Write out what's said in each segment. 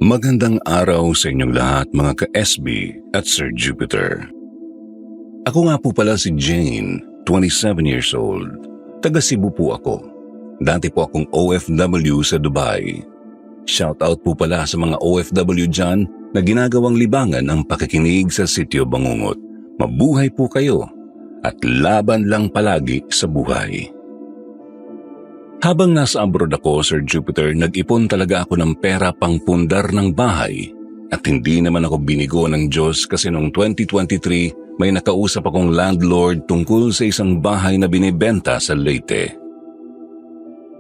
Magandang araw sa inyong lahat mga ka-SB at Sir Jupiter. Ako nga po pala si Jane, 27 years old. Taga Cebu po ako. Dati po akong OFW sa Dubai. Shoutout po pala sa mga OFW dyan na ginagawang libangan ang pakikinig sa Sitio Bangungot. Mabuhay po kayo at laban lang palagi sa buhay. Habang nasa abroad ako, Sir Jupiter, nag-ipon talaga ako ng pera pang pundar ng bahay at hindi naman ako binigo ng Diyos kasi noong 2023 may nakausap akong landlord tungkol sa isang bahay na binibenta sa Leyte.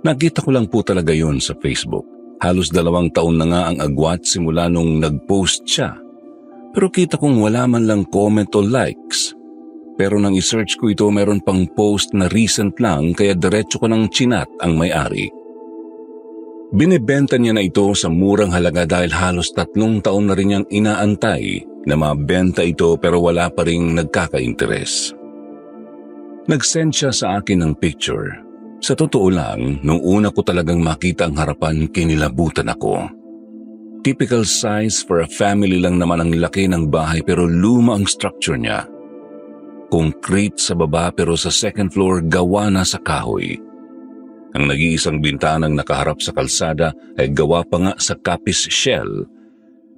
Nakita ko lang po talaga yun sa Facebook. Halos 2 taon na nga ang agwat simula nung nag-post siya. Pero kita kong wala man lang comment o likes. Pero nang isearch ko ito, meron pang post na recent lang kaya diretso ko ng chinat ang may-ari. Binibenta niya na ito sa murang halaga dahil halos 3 taon na rin niyang inaantay na mabenta ito pero wala pa ring nagkaka-interes. Nag-send siya sa akin ng picture. Sa totoo lang, nung una ko talagang makita ang harapan, kinilabutan ako. Typical size for a family lang naman ang laki ng bahay pero luma ang structure niya. Concrete sa baba pero sa second floor gawa na sa kahoy. Ang nag-iisang bintanang nakaharap sa kalsada ay gawa pa nga sa kapis shell.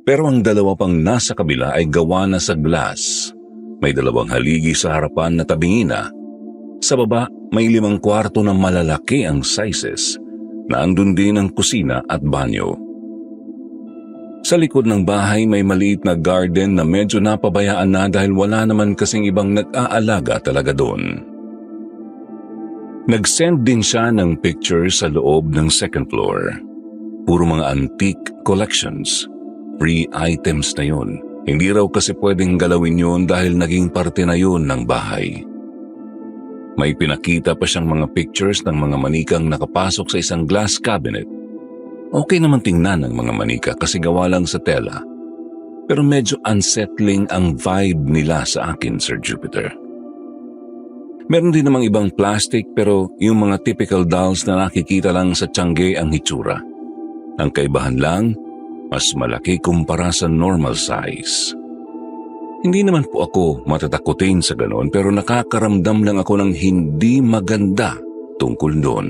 Pero ang 2 pang nasa kabila ay gawa na sa glass. May 2 haligi sa harapan na tabingina. Sa baba may 5 kwarto na malalaki ang sizes na andun din ang kusina at banyo. Sa likod ng bahay may maliit na garden na medyo napabayaan na dahil wala naman kasing ibang nag-aalaga talaga doon. Nag-send din siya ng picture sa loob ng second floor. Puro mga antique collections. Free items na yun. Hindi raw kasi pwedeng galawin yun dahil naging parte na yun ng bahay. May pinakita pa siyang mga pictures ng mga manikang nakapasok sa isang glass cabinet. Okay naman tingnan ng mga manika kasi gawa lang sa tela. Pero medyo unsettling ang vibe nila sa akin, Sir Jupiter. Meron din namang ibang plastic pero yung mga typical dolls na nakikita lang sa Tiangge ang hitsura. Ang kaibahan lang, mas malaki kumpara sa normal size. Hindi naman po ako matatakutin sa ganon pero nakakaramdam lang ako ng hindi maganda tungkol doon.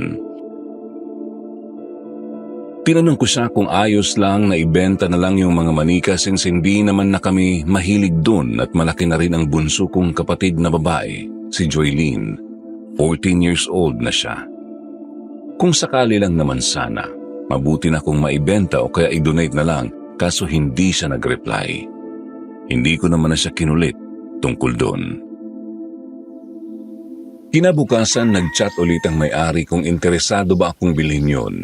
Tinanong ko siya kung ayos lang na ibenta na lang yung mga manika since hindi naman na kami mahilig dun at malaki na rin ang bunso kong kapatid na babae, si Joylene. 14 years old na siya. Kung sakali lang naman sana, mabuti na kung maibenta o kaya i-donate na lang kaso hindi siya nag-reply. Hindi ko naman na siya kinulit tungkol doon. Kinabukasan nag-chat ulit ang may-ari kung interesado ba akong bilhin yun.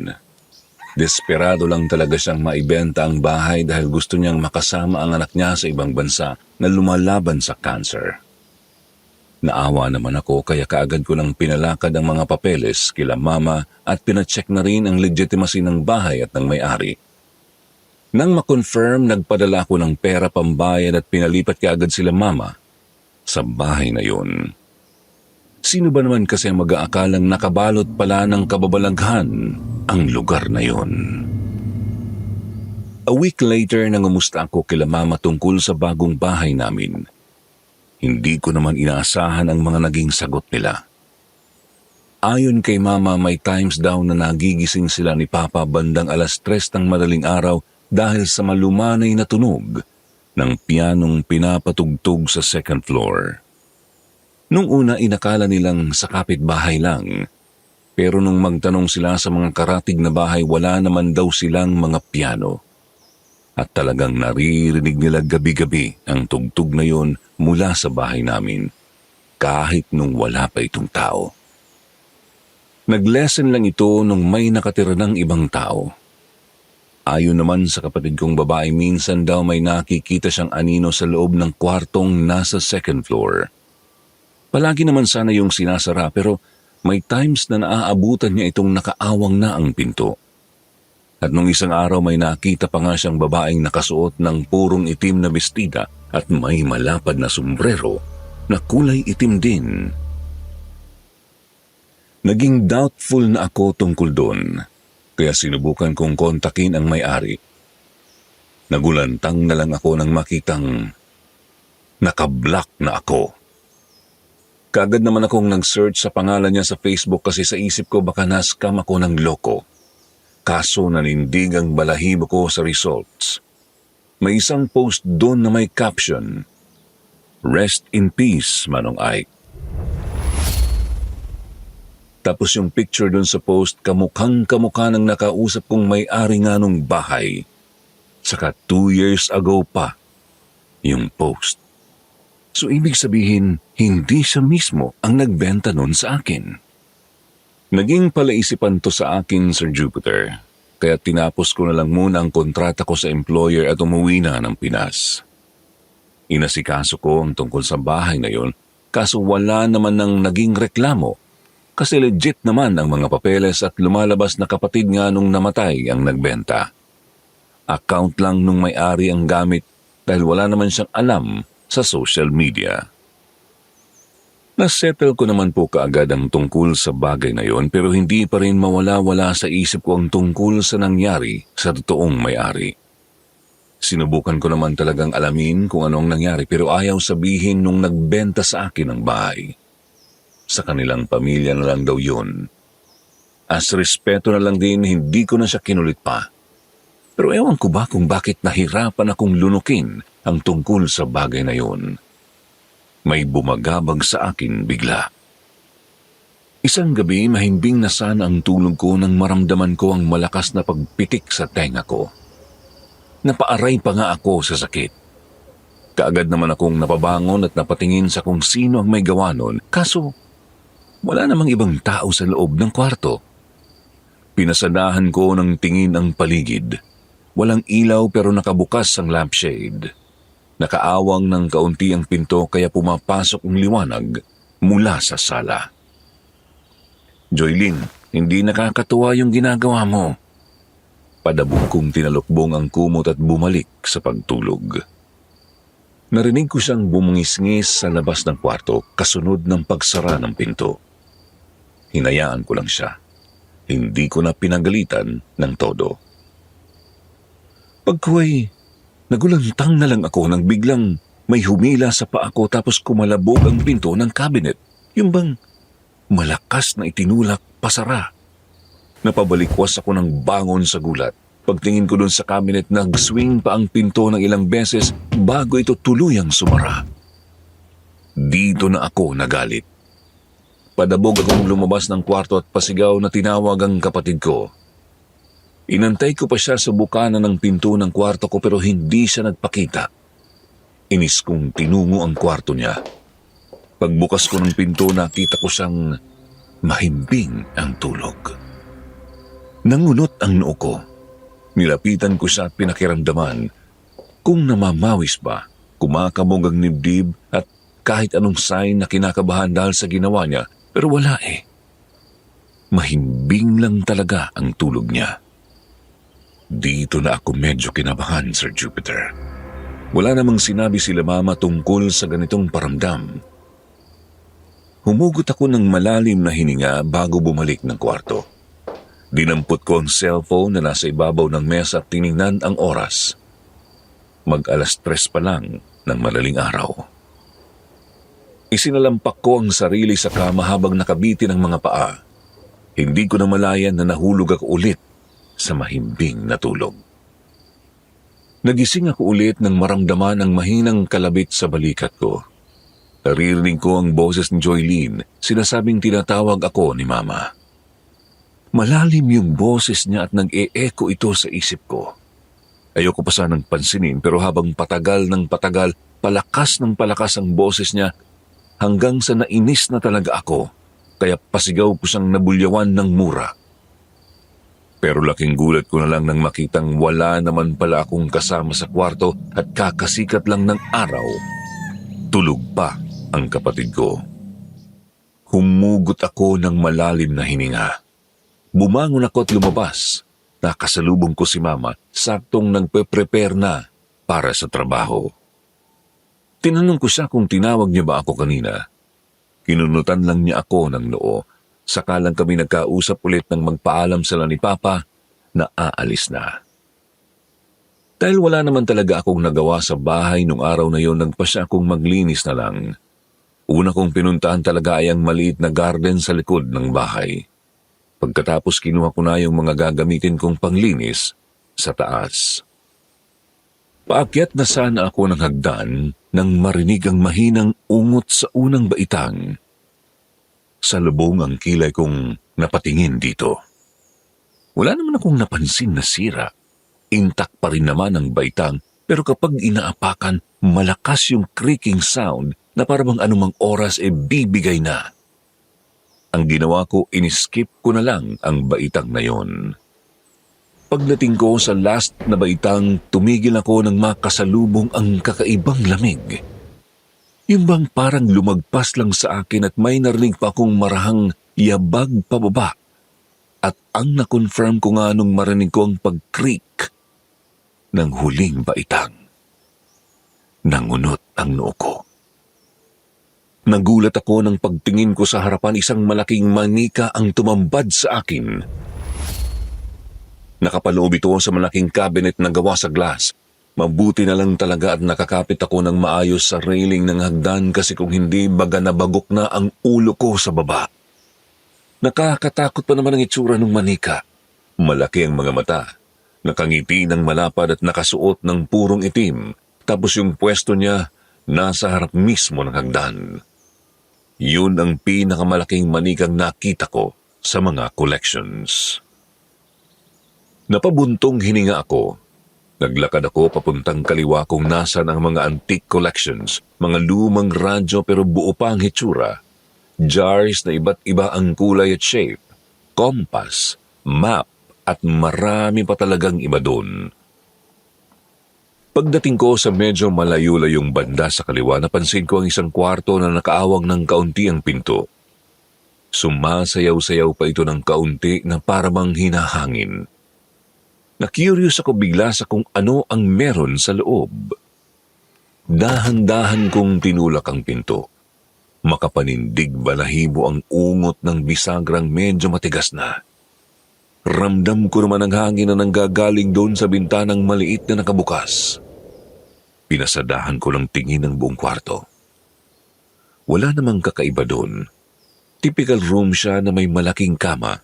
Desperado lang talaga siyang maibenta ang bahay dahil gusto niyang makasama ang anak niya sa ibang bansa na lumalaban sa cancer. Naawa naman ako kaya kaagad ko lang pinalakad ang mga papeles kila mama at pinacheck na rin ang legitimacy ng bahay at ng may-ari. Nang makonfirm, nagpadala ko ng pera pambayad at pinalipat kaagad sila mama sa bahay na yun. Sino ba naman kasi ang mag-aakalang nakabalot pala ng kababalaghan ang lugar na yun? A week later, nangumusta ako kila mama tungkol sa bagong bahay namin. Hindi ko naman inaasahan ang mga naging sagot nila. Ayon kay mama, may times daw na nagigising sila ni papa bandang 3:00 ng madaling araw dahil sa malumanay na tunog ng pianong pinapatugtog sa second floor. Nung una inakala nilang sa kapitbahay lang, pero nung magtanong sila sa mga karatig na bahay wala naman daw silang mga piano. At talagang naririnig nila gabi-gabi ang tugtog na yon mula sa bahay namin, kahit nung wala pa itong tao. Nag-lesson lang ito nung may nakatira ng ibang tao. Ayon naman sa kapatid kong babae, minsan daw may nakikita siyang anino sa loob ng kwartong nasa second floor. Palagi naman sana yung sinasara pero may times na naaabutan niya itong nakaawang na ang pinto. At nung isang araw may nakita pa nga siyang babaeng nakasuot ng purong itim na bestida at may malapad na sombrero na kulay itim din. Naging doubtful na ako tungkol doon, kaya sinubukan kong kontakin ang may-ari. Nagulantang na lang ako nang makitang nakablock na ako. Kaagad naman akong nag-search sa pangalan niya sa Facebook kasi sa isip ko baka na-scam ako ng loko. Kaso nanindig ang balahibo ko sa results. May isang post doon na may caption, "Rest in peace, Manong Ike." Tapos yung picture doon sa post, kamukhang-kamukha ng nakausap kong may-ari nga nung bahay. Saka 2 years ago pa yung post. So ibig sabihin, hindi siya mismo ang nagbenta nun sa akin. Naging palaisipan to sa akin, Sir Jupiter. Kaya tinapos ko na lang muna ang kontrata ko sa employer at umuwi na ng Pinas. Inasikaso ko ang tungkol sa bahay na yon, kaso wala naman nang naging reklamo kasi legit naman ang mga papeles at lumalabas na kapatid nga nung namatay ang nagbenta. Account lang nung may-ari ang gamit dahil wala naman siyang alam sa social media. Nasettle ko naman po kaagad ang tungkol sa bagay na yon pero hindi pa rin mawala-wala sa isip ko ang tungkol sa nangyari sa totoong may-ari. Sinubukan ko naman talagang alamin kung anong nangyari pero ayaw sabihin nung nagbenta sa akin ang bahay. Sa kanilang pamilya na lang daw yun. As respeto na lang din, hindi ko na siya kinulit pa. Pero ewan ko ba kung bakit nahirapan akong lunukin ang tungkol sa bagay na yun. May bumagabag sa akin bigla. Isang gabi, mahimbing na sana ang tulog ko nang maramdaman ko ang malakas na pagpitik sa tenga ko. Napaaray pa nga ako sa sakit. Kaagad naman akong napabangon at napatingin sa kung sino ang may gawa nun, kaso wala namang ibang tao sa loob ng kwarto. Pinasadahan ko ng tingin ang paligid. Walang ilaw pero nakabukas ang lampshade. Nakaawang ng kaunti ang pinto kaya pumapasok ang liwanag mula sa sala. "Joylyn, hindi nakakatuwa yung ginagawa mo." Padabog kong tinalukbong ang kumot at bumalik sa pagtulog. Narinig ko siyang bumungis-ngis sa labas ng kwarto kasunod ng pagsara ng pinto. Hinayaan ko lang siya. Hindi ko na pinagalitan ng todo. Pagkuway, nagulantang na lang ako nang biglang may humila sa paa ko tapos kumalabog ang pinto ng cabinet. Yung bang malakas na itinulak pasara. Napabalikwas ako ng bangon sa gulat. Pagtingin ko dun sa cabinet, nag-swing pa ang pinto ng ilang beses bago ito tuluyang sumara. Dito na ako nagalit. Padabog akong lumabas ng kwarto at pasigaw na tinawag ang kapatid ko. Inantay ko pa siya sa bukana ng pinto ng kwarto ko pero hindi siya nagpakita. Inis kong tinungo ang kwarto niya. Pagbukas ko ng pinto, nakita ko siyang mahimbing ang tulog. Nangunot ang noo ko. Nilapitan ko siya at pinakiramdaman kung namamawis ba, kumakabog ang nibdib at kahit anong sign na kinakabahan dahil sa ginawa niya, pero wala eh. Mahimbing lang talaga ang tulog niya. Dito na ako medyo kinabahan, Sir Jupiter. Wala namang sinabi sila mama tungkol sa ganitong paramdam. Humugot ako ng malalim na hininga bago bumalik ng kwarto. Dinampot ko ang cellphone na nasa ibabaw ng mesa at tiningnan ang oras. Mag-alas 3 pa lang ng madaling araw. Isinalampak ko ang sarili sa kama habang nakabitin ang mga paa. Hindi ko na malayan na nahulog ako ulit sa mahimbing na tulog. Nagising ako ulit nang maramdaman ang mahinang kalabit sa balikat ko. Naririnig ko ang boses ni Joylyn, sinasabing tinatawag ako ni Mama. Malalim yung boses niya at nag-e-echo ito sa isip ko. Ayoko pa sanang pansinin pero habang patagal ng patagal, palakas ng palakas ang boses niya hanggang sa nainis na talaga ako, kaya pasigaw ko siyang nabulyawan ng mura. Pero laking gulat ko na lang nang makitang wala naman pala akong kasama sa kwarto at kakasikat lang ng araw. Tulog pa ang kapatid ko. Humugot ako ng malalim na hininga. Bumangon ako at lumabas. Nakasalubong ko si Mama, saktong nagpe-prepare na para sa trabaho. Tinanong ko siya kung tinawag niya ba ako kanina. Kinunutan lang niya ako ng noo. Saka lang kami nagkausap ulit nang magpaalam sila ni Papa na aalis na. Dahil wala naman talaga akong nagawa sa bahay nung araw na yon, nagpasya akong maglinis na lang. Una kong pinuntahan talaga ay ang maliit na garden sa likod ng bahay. Pagkatapos kinuha ko na yung mga gagamitin kong panglinis sa taas. Paakyat na sana ako ng hagdan nang marinig ang mahinang ungot sa unang baitang. Sa lubong ang kilay kong napatingin dito. Wala naman akong napansin na sira. Intact pa rin naman ang baitang, pero kapag inaapakan, malakas yung creaking sound na parang anumang oras bibigay na. Ang ginawa ko, iniskip ko na lang ang baitang na yon. Pagdating ko sa last na baitang, tumigil ako nang makasalubong ang kakaibang lamig. Yung bang parang lumagpas lang sa akin at may narinig pa akong marahang yabag pababa. At ang na-confirm ko nga nung marinig ko ang pag-creak ng huling baitang. Nangunot ang noo ko. Nagulat ako nang pagtingin ko sa harapan, isang malaking manika ang tumambad sa akin. Nakapaloob ito sa malaking cabinet na gawa sa glass. Mabuti na lang talaga at nakakapit ako ng maayos sa railing ng hagdan kasi kung hindi baga nabagok na ang ulo ko sa baba. Nakakatakot pa naman ang itsura ng manika. Malaki ang mga mata, nakangiti ng malapad at nakasuot ng purong itim, tapos yung pwesto niya nasa harap mismo ng hagdan. Yun ang pinakamalaking manikang nakita ko sa mga collections. Napabuntong hininga ako. Naglakad ako papuntang kaliwa kung nasan ang mga antique collections, mga lumang radyo pero buo pa ang hitsura, jars na iba't iba ang kulay at shape, compass, map at marami pa talagang iba doon. Pagdating ko sa medyo malayo-layong banda sa kaliwa, napansin ko ang isang kwarto na nakaawang ng kaunti ang pinto. Sumasayaw-sayaw pa ito ng kaunti na parang hinahangin. Na-curious ako bigla sa kung ano ang meron sa loob. Dahan-dahan kong tinulak ang pinto. Makapanindig balahibo ang ungot ng bisagrang medyo matigas na. Ramdam ko naman ang hangin na nanggagaling doon sa bintanang maliit na nakabukas. Pinasadahan ko lang tingin ang buong kwarto. Wala namang kakaiba doon. Typical room siya na may malaking kama.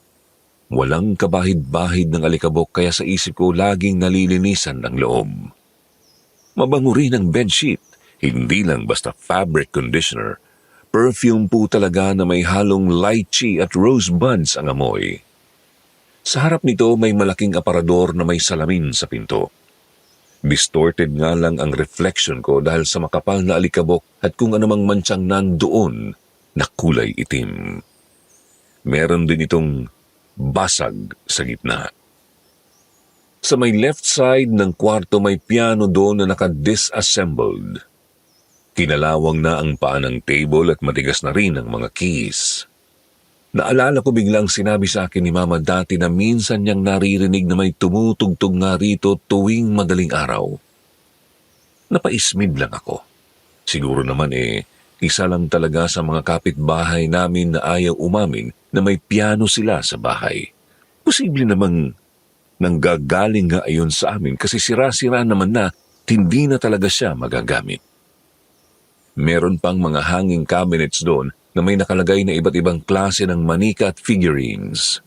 Walang kabahid-bahid ng alikabok kaya sa isip ko laging nalilinisan ang loob. Mabango rin ang bedsheet, hindi lang basta fabric conditioner. Perfume po talaga na may halong lychee at rose buds ang amoy. Sa harap nito may malaking aparador na may salamin sa pinto. Distorted nga lang ang reflection ko dahil sa makapal na alikabok at kung anumang mantsang nandoon na kulay itim. Meron din itong basag sa gitna. Sa may left side ng kwarto may piano doon na naka-disassembled. Kinalawang na ang paa ng table at matigas na rin ang mga keys. Naalala ko biglang sinabi sa akin ni Mama dati na minsan niyang naririnig na may tumutugtog nga rito tuwing madaling araw. Napaismid lang ako. Siguro naman isa lang talaga sa mga kapitbahay namin na ayaw umamin na may piano sila sa bahay. Posible namang nanggagaling nga ayon sa amin kasi sira-sira naman na hindi na talaga siya magagamit. Meron pang mga hanging cabinets doon na may nakalagay na iba't ibang klase ng manika at figurines.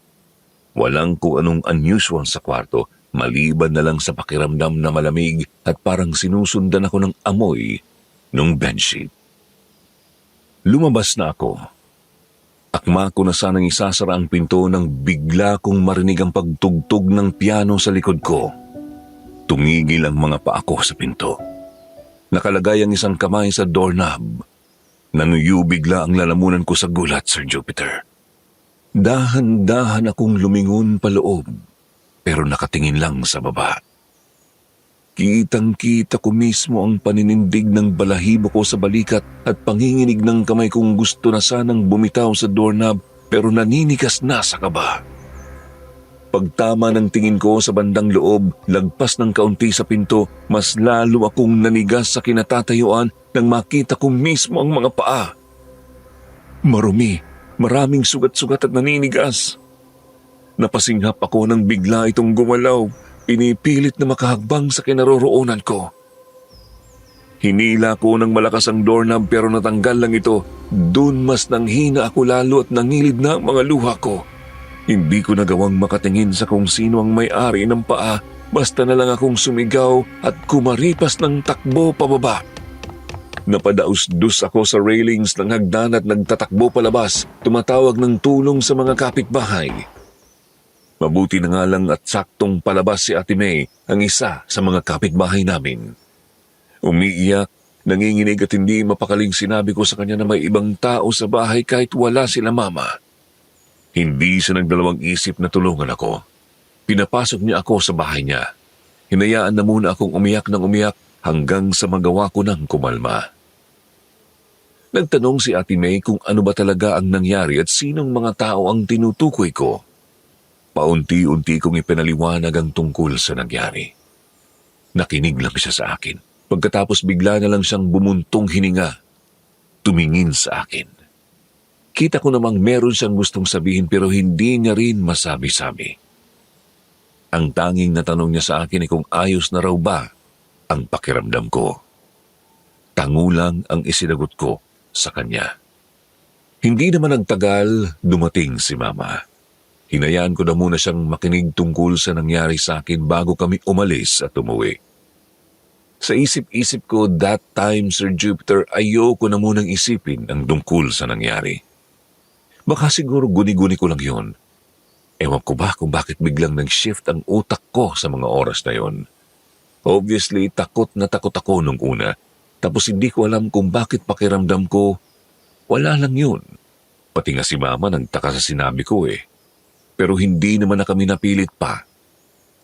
Walang kung anong unusual sa kwarto, maliban na lang sa pakiramdam na malamig at parang sinusundan ako ng amoy ng bedsheet. Lumabas na ako. Akma ko na sanang isasara ang pinto nang bigla kong marinig ang pagtugtog ng piano sa likod ko. Tumigil ang mga paa ko sa pinto. Nakalagay ang isang kamay sa doorknob. Nanuyo bigla ang lalamunan ko sa gulat, Sir Jupiter. Dahan-dahan akong lumingon paloob, pero nakatingin lang sa baba. Kitang-kita ko mismo ang paninindig ng balahibo ko sa balikat at panginginig ng kamay kong gusto na sanang bumitaw sa doorknob pero naninigas na sa kaba. Pagtama ng tingin ko sa bandang loob, lagpas ng kaunti sa pinto, mas lalo akong nanigas sa kinatatayuan nang makita ko mismo ang mga paa. Marumi, maraming sugat-sugat at naninigas. Napasinghap ako nang bigla itong gumalaw. Pinipilit na makahagbang sa kinaroroonan ko. Hinila ko ng malakas ang doorknob pero natanggal lang ito. Doon mas nanghina ako lalo at nangilid na ang mga luha ko. Hindi ko nagawang makatingin sa kung sino ang may-ari ng paa, basta na lang akong sumigaw at kumaripas ng takbo pababa. Napadaus-dus ako sa railings ng hagdan at nagtatakbo palabas, tumatawag ng tulong sa mga kapitbahay. Mabuti na nga lang at saktong palabas si Ate May, ang isa sa mga kapitbahay namin. Umiiyak, nanginginig at hindi mapakaling sinabi ko sa kanya na may ibang tao sa bahay kahit wala sila mama. Hindi siya nagdalawang isip na tulungan ako. Pinapasok niya ako sa bahay niya. Hinayaan na muna akong umiyak ng umiyak hanggang sa magawa ko ng kumalma. Nagtanong si Ate May kung ano ba talaga ang nangyari at sinong mga tao ang tinutukoy ko. Paunti-unti kong ipinaliwanag ang tungkol sa nangyari. Nakinig lang siya sa akin. Pagkatapos bigla na lang siyang bumuntong hininga. Tumingin sa akin. Kita ko namang meron siyang gustong sabihin pero hindi niya rin masabi-sabi. Ang tanging natanong niya sa akin ay kung ayos na raw ba ang pakiramdam ko. Tangulang ang isinagot ko sa kanya. Hindi naman nagtagal, dumating si Mama. Hinayaan ko na muna siyang makinig tungkol sa nangyari sa akin bago kami umalis at umuwi. Sa isip-isip ko that time, Sir Jupiter, ayoko na munang isipin ang tungkol sa nangyari. Baka siguro guni-guni ko lang yun. Ewan ko ba kung bakit biglang nag-shift ang utak ko sa mga oras na yon. Obviously, takot na takot ako nung una. Tapos hindi ko alam kung bakit pakiramdam ko, wala lang yun. Pati nga si Mama nagtaka sa sinabi ko eh. Pero hindi naman na kami napilit pa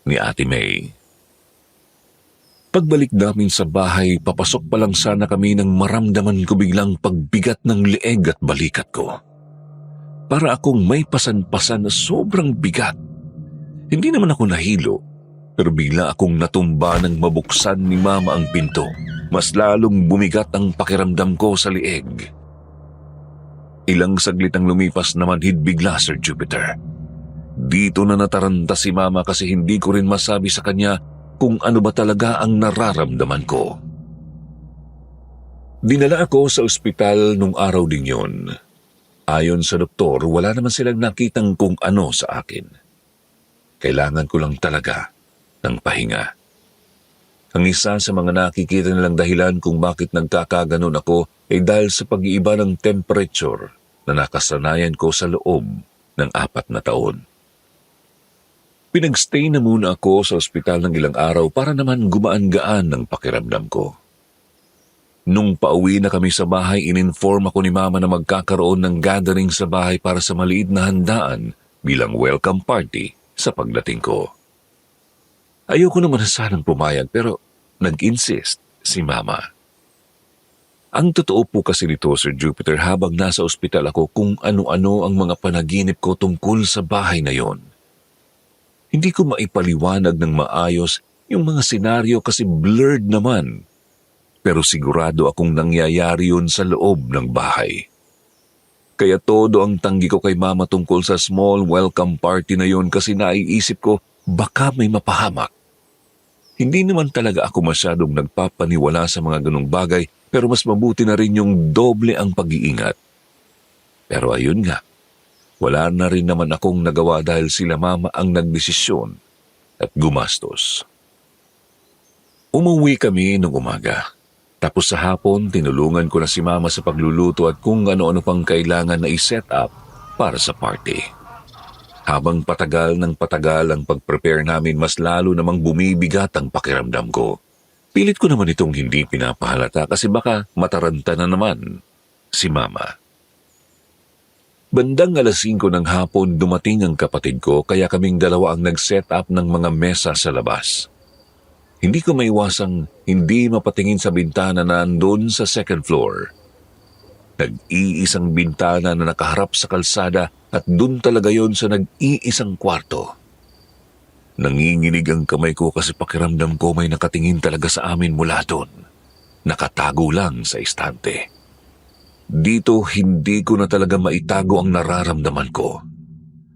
ni Ate May. Pagbalik namin sa bahay, papasok pa lang sana kami nang maramdaman ko biglang pagbigat ng leeg at balikat ko. Para akong may pasan-pasan na sobrang bigat. Hindi naman ako nahilo, pero bigla akong natumba nang mabuksan ni Mama ang pinto. Mas lalong bumigat ang pakiramdam ko sa leeg. Ilang saglit ang lumipas naman bigla, Sir Jupiter. Dito na nataranta si Mama kasi hindi ko rin masabi sa kanya kung ano ba talaga ang nararamdaman ko. Dinala ako sa ospital nung araw din yon. Ayon sa doktor, wala naman silang nakitang kung ano sa akin. Kailangan ko lang talaga ng pahinga. Ang isa sa mga nakikita nilang dahilan kung bakit nagkakaganon ako ay dahil sa pag-iiba ng temperature na nakasanayan ko sa loob ng 4 na taon. Pinagstay na muna ako sa ospital ng ilang araw para naman gumaan-gaan ng pakiramdam ko. Nung pauwi na kami sa bahay, ininform ako ni Mama na magkakaroon ng gathering sa bahay para sa maliit na handaan bilang welcome party sa pagdating ko. Ayoko naman na sanang pumayag pero nag-insist si Mama. Ang totoo po kasi nito, Sir Jupiter, habang nasa ospital ako kung ano-ano ang mga panaginip ko tungkol sa bahay na yon. Hindi ko maipaliwanag ng maayos yung mga senaryo kasi blurred naman. Pero sigurado akong nangyayari yun sa loob ng bahay. Kaya todo ang tanggi ko kay Mama tungkol sa small welcome party na yon kasi naiisip ko baka may mapahamak. Hindi naman talaga ako masyadong nagpapaniwala sa mga ganong bagay pero mas mabuti na rin yung doble ang pag-iingat. Pero ayun nga, wala na rin naman akong nagawa dahil sila Mama ang nagdesisyon at gumastos. Umuwi kami nung umaga. Tapos sa hapon, tinulungan ko na si Mama sa pagluluto at kung ano-ano pang kailangan na i-set up para sa party. Habang patagal ng patagal ang pag-prepare namin, mas lalo namang bumibigat ang pakiramdam ko. Pilit ko naman itong hindi pinapahalata kasi baka mataranta na naman si Mama. Bandang 5:00 ng hapon dumating ang kapatid ko kaya kaming dalawa ang nag-set up ng mga mesa sa labas. Hindi ko maiwasang hindi mapatingin sa bintana na andun sa second floor. Nag-iisang bintana na nakaharap sa kalsada at dun talaga yon sa nag-iisang kwarto. Nanginginig ang kamay ko kasi pakiramdam ko may nakatingin talaga sa amin mula dun. Nakatago lang sa istante. Dito hindi ko na talaga maitago ang nararamdaman ko.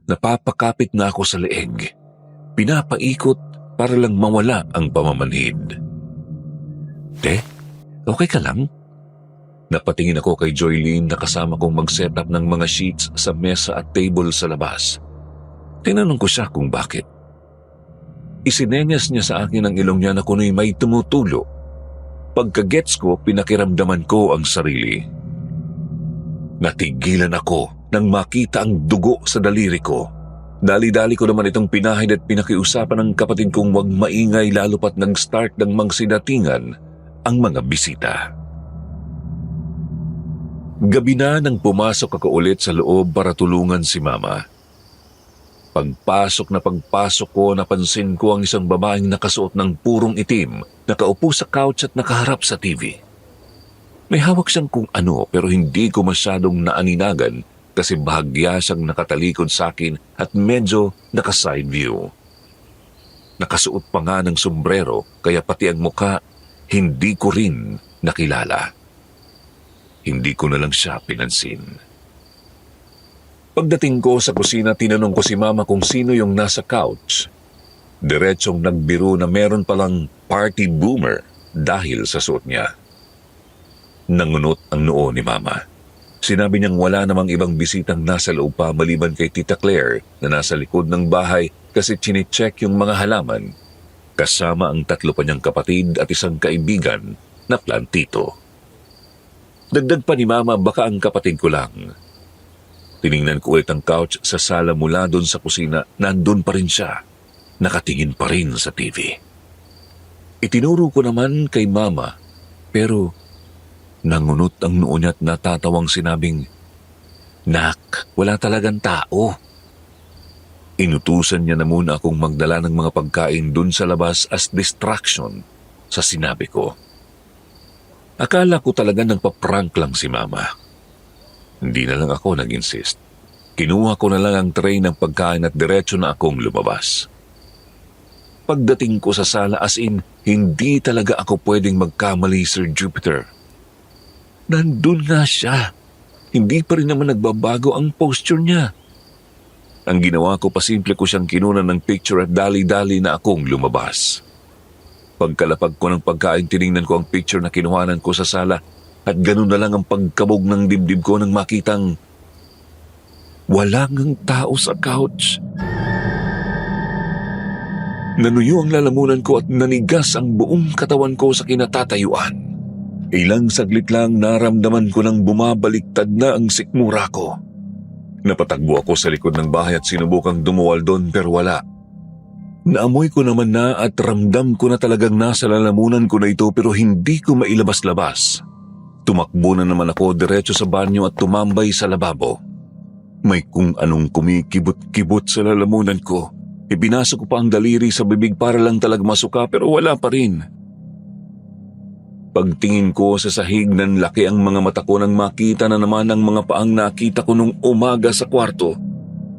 Napapakapit na ako sa leeg. Pinapaikot para lang mawala ang pamamanhid. "Te, okay ka lang?" Napatingin ako kay Joylene na kasama kong mag-set up ng mga sheets sa mesa at table sa labas. Tinanong ko siya kung bakit. Isinenyas niya sa akin ang ilong niya na kuno'y may tumutulo. Pagkagets ko, pinakiramdaman ko ang sarili. Natigilan ako nang makita ang dugo sa daliri ko. Dali-dali ko naman itong pinahid at pinakiusapan ng kapatid kong wag maingay lalo pat nag-start ng mangsidatingan ang mga bisita. Gabi na nang pumasok ako ulit sa loob para tulungan si Mama. Pagpasok ko, napansin ko ang isang babaeng nakasuot ng purong itim, nakaupo sa couch at nakaharap sa TV. May hawak siyang kung ano pero hindi ko masyadong naaninagan kasi bahagya siyang nakatalikod sa akin at medyo naka-side view. Nakasuot pa nga ng sombrero kaya pati ang mukha hindi ko rin nakilala. Hindi ko na lang siya pinansin. Pagdating ko sa kusina, tinanong ko si Mama kung sino yung nasa couch. Diretsong nagbiro na meron palang party boomer dahil sa suot niya. Nangunot ang noo ni Mama. Sinabi niyang wala namang ibang bisitang nasa loob pa maliban kay Tita Claire na nasa likod ng bahay kasi chine-check yung mga halaman, kasama ang 3 pa niyang kapatid at isang kaibigan na plantito. Dagdag pa ni Mama, baka ang kapatid ko lang. Tiningnan ko ulit ang couch sa sala mula doon sa kusina, nandun pa rin siya. Nakatingin pa rin sa TV. Itinuro ko naman kay Mama, pero nangunot ang noo niya at natatawang sinabing, "Nak, wala talagang tao." Inutusan niya na muna akong magdala ng mga pagkain doon sa labas as distraction sa sinabi ko. Akala ko talaga nagpa-prank lang si Mama. Hindi na lang ako nag-insist. Kinuha ko na lang ang tray ng pagkain at diretso na akong lumabas. Pagdating ko sa sala as in, hindi talaga ako pwedeng magkamali, Sir Jupiter. Nandun nga siya. Hindi pa rin naman nagbabago ang posture niya. Ang ginawa ko, pasimple ko siyang kinunan ng picture at dali-dali na akong lumabas. Pagkalapag ko ng pagkain, tiningnan ko ang picture na kinuhanan ko sa sala at ganun na lang ang pagkabog ng dibdib ko nang makitang wala ngang tao sa couch. Nanuyo ang lalamunan ko at nanigas ang buong katawan ko sa kinatatayuan. Ilang saglit lang naramdaman ko nang bumabaliktad na ang sikmura ko. Napatagbo ako sa likod ng bahay at sinubukang dumuwal doon pero wala. Naamoy ko naman na at ramdam ko na talagang nasa lalamunan ko na ito pero hindi ko mailabas-labas. Tumakbo na naman ako diretso sa banyo at tumambay sa lababo. May kung anong kumikibot-kibot sa lalamunan ko. Ibinasok ko pa ang daliri sa bibig para lang talaga masuka pero wala pa rin. Pagtingin ko sa sahig, nanlaki ang mga mata ko nang makita na naman ang mga paang nakita ko nung umaga sa kwarto.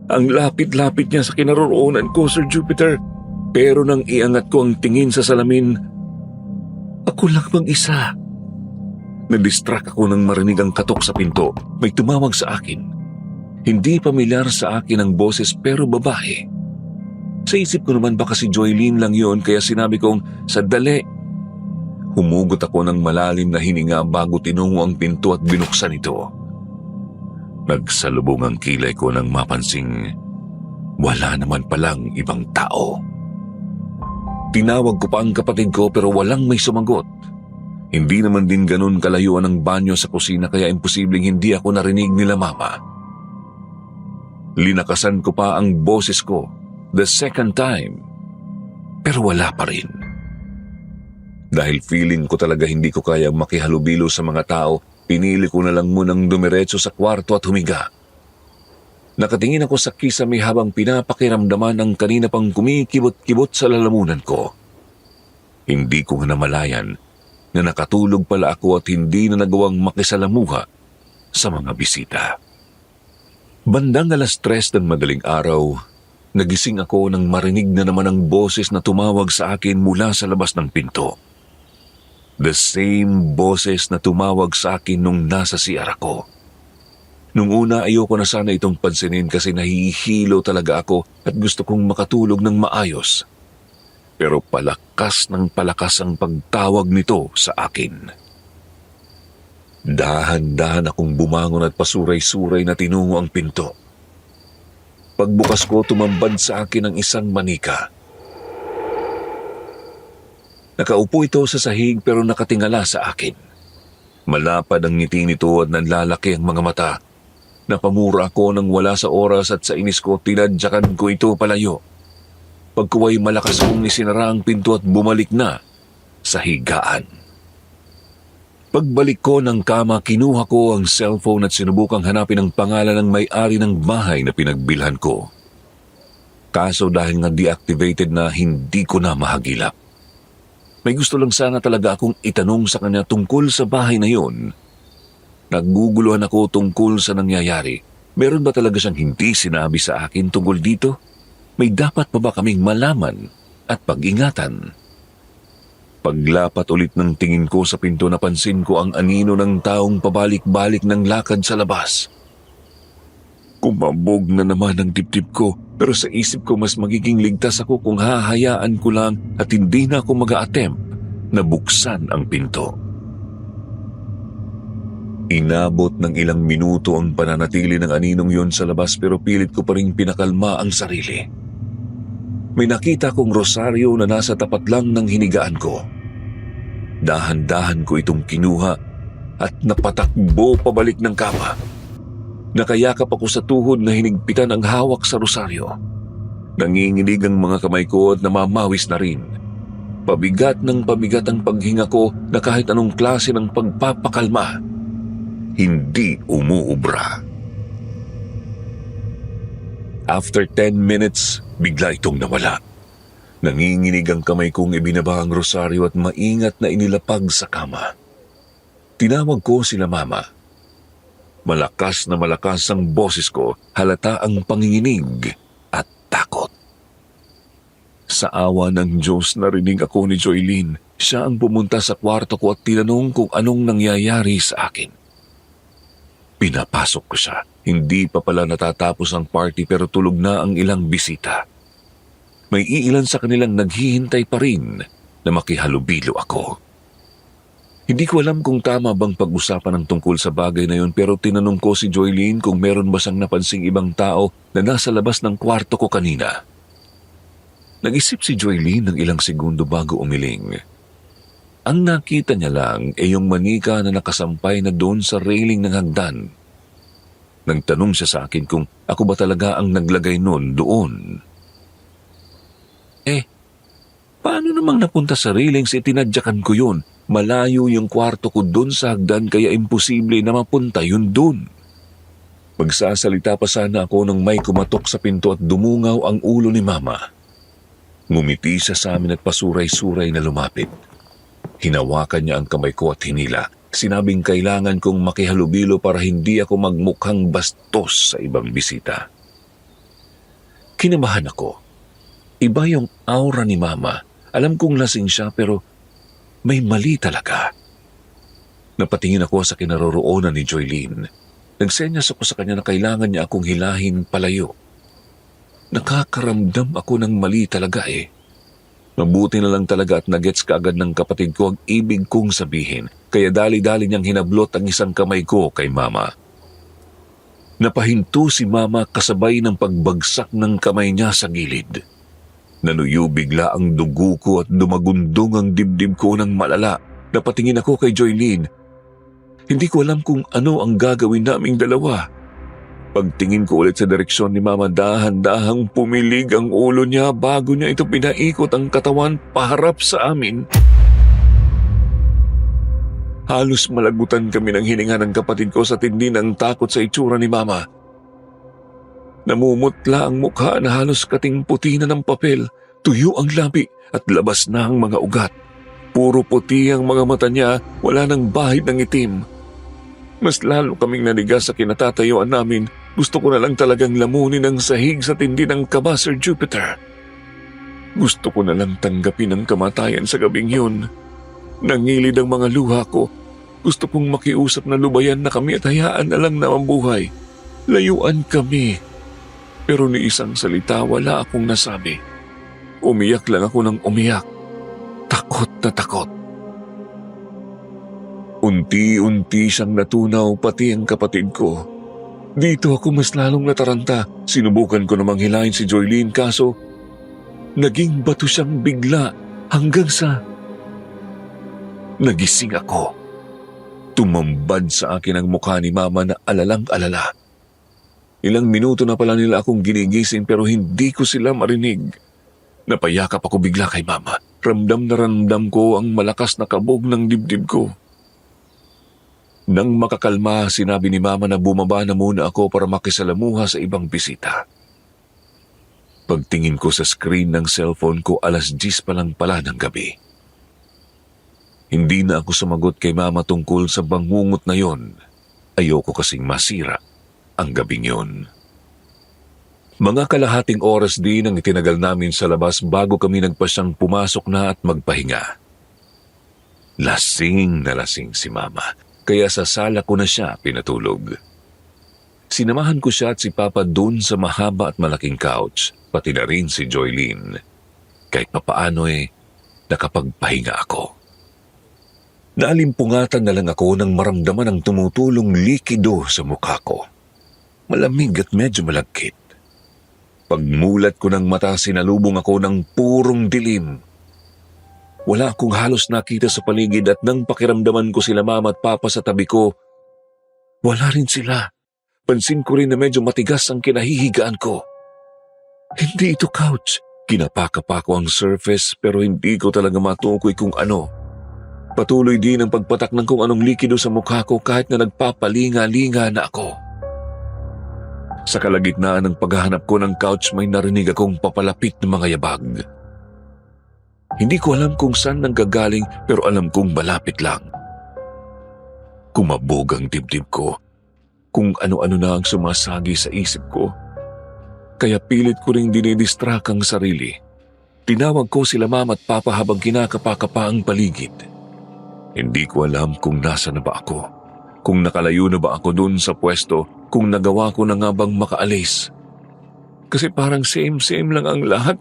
Ang lapit-lapit niya sa kinaroroonan ko, Sir Jupiter. Pero nang iangat ko ang tingin sa salamin, ako lang bang isa? Nadistract ako nang marinig ang katok sa pinto. May tumawag sa akin. Hindi pamilyar sa akin ang boses pero babae. Sa isip ko naman baka si Joylene lang yon kaya sinabi kong, "Sandali." Humugot ako ng malalim na hininga bago tinungo ang pinto at binuksan ito. Nagsalubong ang kilay ko nang mapansing wala naman palang ibang tao. Tinawag ko pa ang kapatid ko pero walang may sumagot. Hindi naman din ganun kalayuan ang banyo sa kusina kaya imposibleng hindi ako narinig nila Mama. Linakasan ko pa ang boses ko the second time pero wala pa rin. Dahil feeling ko talaga hindi ko kayang makihalubilo sa mga tao, pinili ko na lang munang dumiretso sa kwarto at humiga. Nakatingin ako sa kisame habang pinapakiramdaman ang kanina pang kumikibot-kibot sa lalamunan ko. Hindi ko namalayan na nakatulog pala ako at hindi na nagawang makisalamuha sa mga bisita. Bandang 3:00 ng madaling araw, nagising ako nang marinig na naman ang boses na tumawag sa akin mula sa labas ng pinto. The same boses na tumawag sa akin nung nasa CR ako. Nung una ayoko na sana itong pansinin kasi nahihilo talaga ako at gusto kong makatulog ng maayos. pero palakas ng palakas ang pagtawag nito sa akin. Dahan-dahan akong bumangon at pasuray-suray na tinungo ang pinto. Pagbukas ko, tumambad sa akin ang isang manika. Nakaupo ito sa sahig pero nakatingala sa akin. Malapad ang ngiti nito at nanlalaki ang mga mata. Napamura ako nang wala sa oras at sa inis ko tinadyakan ko ito palayo. Pagkuway malakas kong isinara ang pinto at bumalik na sa higaan. Pagbalik ko ng kama, kinuha ko ang cellphone at sinubukang hanapin ang pangalan ng may-ari ng bahay na pinagbilhan ko. Kaso dahil nga deactivated na, hindi ko na mahagilap. May gusto lang sana talaga akong itanong sa kanya tungkol sa bahay na yun. Naguguluhan ako tungkol sa nangyayari. Meron ba talaga siyang hindi sinabi sa akin tungkol dito? May dapat pa ba kaming malaman at pag-ingatan? Paglapat ulit ng tingin ko sa pinto, napansin ko ang anino ng taong pabalik-balik ng lakad sa labas. Kumabog na naman ang dibdib ko, pero sa isip ko mas magiging ligtas ako kung hahayaan ko lang at hindi na ako mag-a-attempt na buksan ang pinto. Inabot ng ilang minuto ang pananatili ng aninong yun sa labas pero pilit ko pa rin pinakalma ang sarili. May nakita kong rosaryo na nasa tapat lang ng hinigaan ko. Dahan-dahan ko itong kinuha at napatakbo pabalik ng kama. Nakayakap ako sa tuhod na hinigpitan ang hawak sa rosaryo. Nanginginig ang mga kamay ko at namamawis na rin. Pabigat ng pabigat ang paghinga ko na kahit anong klase ng pagpapakalma, hindi umuubra. After 10 minutes, bigla itong nawala. Nanginginig ang kamay kong ibinaba ang rosaryo at maingat na inilapag sa kama. Tinawag ko sila mama. Malakas na malakas ang boses ko, halata ang panginginig at takot. Sa awa ng Diyos, narinig ako ni Joylene. Siya ang pumunta sa kwarto ko at tinanong kung anong nangyayari sa akin. Pinapasok ko siya. Hindi pa pala natatapos ang party pero tulog na ang ilang bisita. May iilan sa kanilang naghihintay pa rin na makihalubilo ako. Hindi ko alam kung tama bang pag-usapan ng tungkol sa bagay na yun pero tinanong ko si Joylene kung meron ba siyang napansing ibang tao na nasa labas ng kwarto ko kanina. Nag-isip si Joylene ng ilang segundo bago umiling. Ang nakita niya lang ay yung manika na nakasampay na doon sa railing ng hagdan. Nagtanong siya sa akin kung ako ba talaga ang naglagay noon doon. Paano namang napunta sa railings itinadyakan ko yun? Malayo yung kwarto ko doon sa hagdan kaya imposible na mapunta yun doon. Magsasalita pa sana ako nang may kumatok sa pinto at dumungaw ang ulo ni Mama. Ngumiti siya sa amin at pasuray-suray na lumapit. Hinawakan niya ang kamay ko at hinila. Sinabing kailangan kong makihalubilo para hindi ako magmukhang bastos sa ibang bisita. Kinamahan ako. Iba yung aura ni Mama. Alam kong lasing siya pero may mali talaga. Napatingin ako sa kinaroroonan ni Joylene. Nagsenyas ako sa kanya na kailangan niya akong hilahin palayo. Nakakaramdam ako ng mali talaga Mabuti na lang talaga at nagets kaagad ng kapatid ko ang ibig kong sabihin. Kaya dali-dali niyang hinablot ang isang kamay ko kay Mama. Napahinto si Mama kasabay ng pagbagsak ng kamay niya sa gilid. Nanuyo bigla ang dugo ko at dumagundong ang dibdib ko ng malala. Napatingin ako kay Joylene. Hindi ko alam kung ano ang gagawin naming dalawa. Pagtingin ko ulit sa direksyon ni Mama, dahan-dahang pumilig ang ulo niya bago niya ito pinaikot ang katawan paharap sa amin. Halos malagutan kami ng hininga ng kapatid ko sa tindi ng takot sa itsura ni Mama. Namumutla ang mukha na halos kating puti na ng papel, tuyo ang labi at labas na ang mga ugat. Puro puti ang mga mata niya, wala nang bahid ng itim. Mas lalo kaming nanigas sa kinatatayuan namin. Gusto ko na lang talagang lamunin ang sahig sa tindi ng kaba, Sir Jupiter. Gusto ko na lang tanggapin ang kamatayan sa gabing yun. Nangilid ang mga luha ko. Gusto kong makiusap na lubayan na kami at hayaan na lang na mabuhay. Layuan kami. Pero ni isang salita wala akong nasabi. Umiyak lang ako ng umiyak. Takot na takot. Unti-unti siyang natunaw pati ang kapatid ko. Dito ako mas lalong nataranta. Sinubukan ko namang hilahin si Joylene kaso naging bato siyang bigla hanggang sa nagising ako. Tumambad sa akin ang mukha ni Mama na alalang-alala. Ilang minuto na pala nila akong ginigising pero hindi ko sila marinig. Napayakap ako bigla kay Mama. Ramdam na ramdam ko ang malakas na kabog ng dibdib ko. Nang makakalma, sinabi ni Mama na bumaba na muna ako para makisalamuha sa ibang bisita. Pagtingin ko sa screen ng cellphone ko, 10:00 pa lang pala ng gabi. Hindi na ako sumagot kay Mama tungkol sa bangungot na yon. Ayoko kasing masira ang gabing yon. Mga kalahating oras din ang itinagal namin sa labas bago kami nagpasyang pumasok na at magpahinga. Lasing na lasing si Mama, kaya sa sala ko na siya pinatulog. Sinamahan ko siya at si Papa dun sa mahaba at malaking couch, pati na rin si Joylene. Kahit papaano nakapagpahinga ako. Naalimpungatan na lang ako nang maramdaman ang tumutulong likido sa mukha ko. Malamig at medyo malagkit. Pagmulat ko ng mata, sinalubong ako ng purong dilim. Wala akong halos nakita sa paligid at nang pakiramdaman ko sila Mama at Papa sa tabi ko, wala rin sila. Pansin ko rin na medyo matigas ang kinahihigaan ko. Hindi ito couch. Kinapakapa ko ang surface pero hindi ko talaga matukoy kung ano. Patuloy din ang pagpatak ng kung anong likido sa mukha ko kahit na nagpapalinga-linga na ako. Sa kalagitnaan ng paghahanap ko ng couch, may narinig akong papalapit ng mga yabag. Hindi ko alam kung saan nanggagaling pero alam kong malapit lang. Kumabog ang dibdib ko. Kung ano-ano na ang sumasagi sa isip ko. Kaya pilit ko ring dinidistract ang sarili. Tinawag ko sila Mama at Papa habang kinakapa-kapa ang paligid. Hindi ko alam kung nasa na ba ako. Kung nakalayo na ba ako dun sa pwesto, kung nagawa ko na nga bang makaalis. Kasi parang same-same lang ang lahat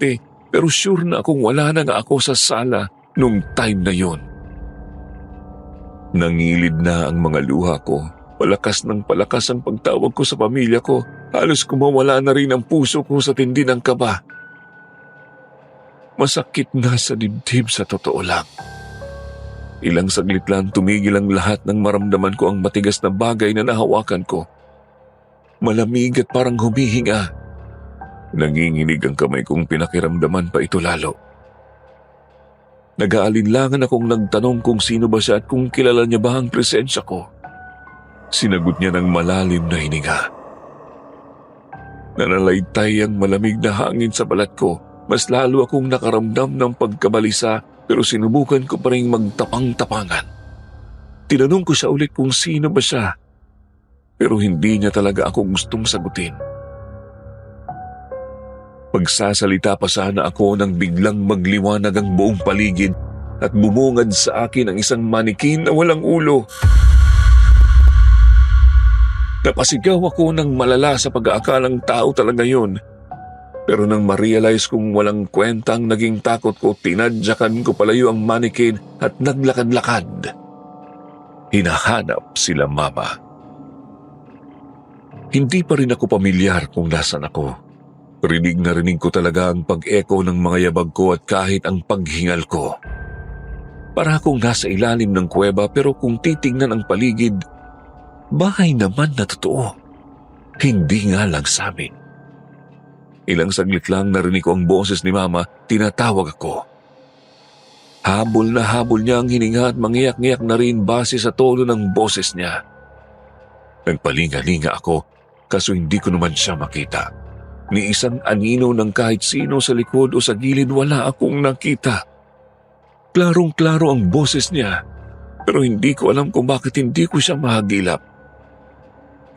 pero sure na akong wala na nga ako sa sala nung time na yon. Nangilid na ang mga luha ko. Palakas ng palakas ang pagtawag ko sa pamilya ko. Halos kumawala na rin ang puso ko sa tindi ng kaba. Masakit na sa dibdib sa totoo lang. Ilang saglit lang tumigil ang lahat nang maramdaman ko ang matigas na bagay na nahawakan ko. Malamig at parang humihinga. Nanginginig ang kamay kong pinakiramdaman pa ito lalo. Nag-aalinlangan akong nagtanong kung sino ba siya at kung kilala niya ba ang presensya ko. Sinagot niya ng malalim na hininga. Nanalaytay ang malamig na hangin sa balat ko. Mas lalo akong nakaramdam ng pagkabalisa pero sinubukan ko pa rin magtapang-tapangan. Tinanong ko siya ulit kung sino ba siya. Pero hindi niya talaga ako gustong sagutin. Pagsasalita pa sana ako nang biglang magliwanag ang buong paligid at bumungad sa akin ang isang manikin na walang ulo. Napasigaw ako ng malala sa pag-aakalang tao talaga yun. Pero nang ma-realize kong walang kwentang naging takot ko, tinadyakan ko palayo ang manikin at naglakad-lakad. Hinahanap sila Mama. Hindi pa rin ako pamilyar kung nasan ako. Rinig na rinig ko talaga ang pag-echo ng mga yabag ko at kahit ang paghingal ko. Para akong nasa ilalim ng kuweba pero kung titignan ang paligid, bahay naman na totoo. Hindi nga lang sa amin. Ilang saglit lang narinig ko ang boses ni Mama, tinatawag ako. Habol na habol niya ang hininga at mangiyak-ngiyak na rin base sa tono ng boses niya. Nagpalinga-linga ako kaso hindi ko naman siya makita. Ni isang anino ng kahit sino sa likod o sa gilid wala akong nakita. Klarong-klaro ang boses niya pero hindi ko alam kung bakit hindi ko siya mahagilap.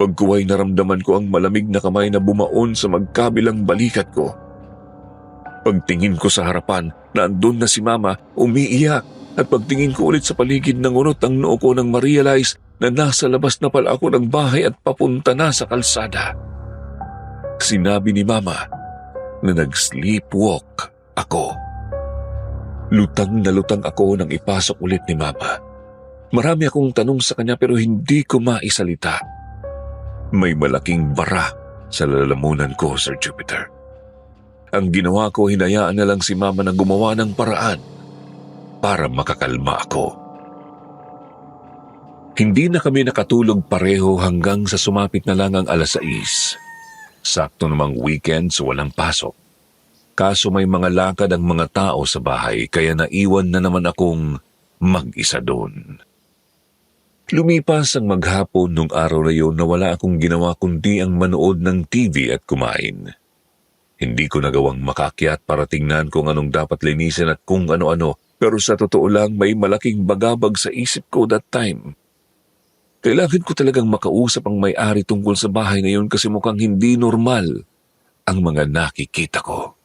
Pagkuway naramdaman ko ang malamig na kamay na bumaon sa magkabilang balikat ko. Pagtingin ko sa harapan, naandun na si Mama, umiiyak at pagtingin ko ulit sa paligid ng unot ang noo ko nang ma-realize na nasa labas na pala ako ng bahay at papunta na sa kalsada. Sinabi ni Mama na nag-sleepwalk ako. Lutang na lutang ako nang ipasok ulit ni Mama. Marami akong tanong sa kanya pero hindi ko maisalita. May malaking bara sa lalamunan ko, Sir Jupiter. Ang ginawa ko, hinayaan na lang si Mama na gumawa ng paraan para makakalma ako. Hindi na kami nakatulog pareho hanggang sa sumapit na lang ang 6:00. Sakto namang weekend so walang pasok. Kaso may mga lakad ang mga tao sa bahay kaya naiwan na naman akong mag-isa doon. Lumipas ang maghapon nung araw na yun na wala akong ginawa kundi ang manood ng TV at kumain. Hindi ko nagawang makakyat para tingnan kung anong dapat linisin at kung ano-ano, pero sa totoo lang may malaking bagabag sa isip ko that time. Kailangan ko talagang makausap ang may-ari tungkol sa bahay na yun kasi mukhang hindi normal ang mga nakikita ko.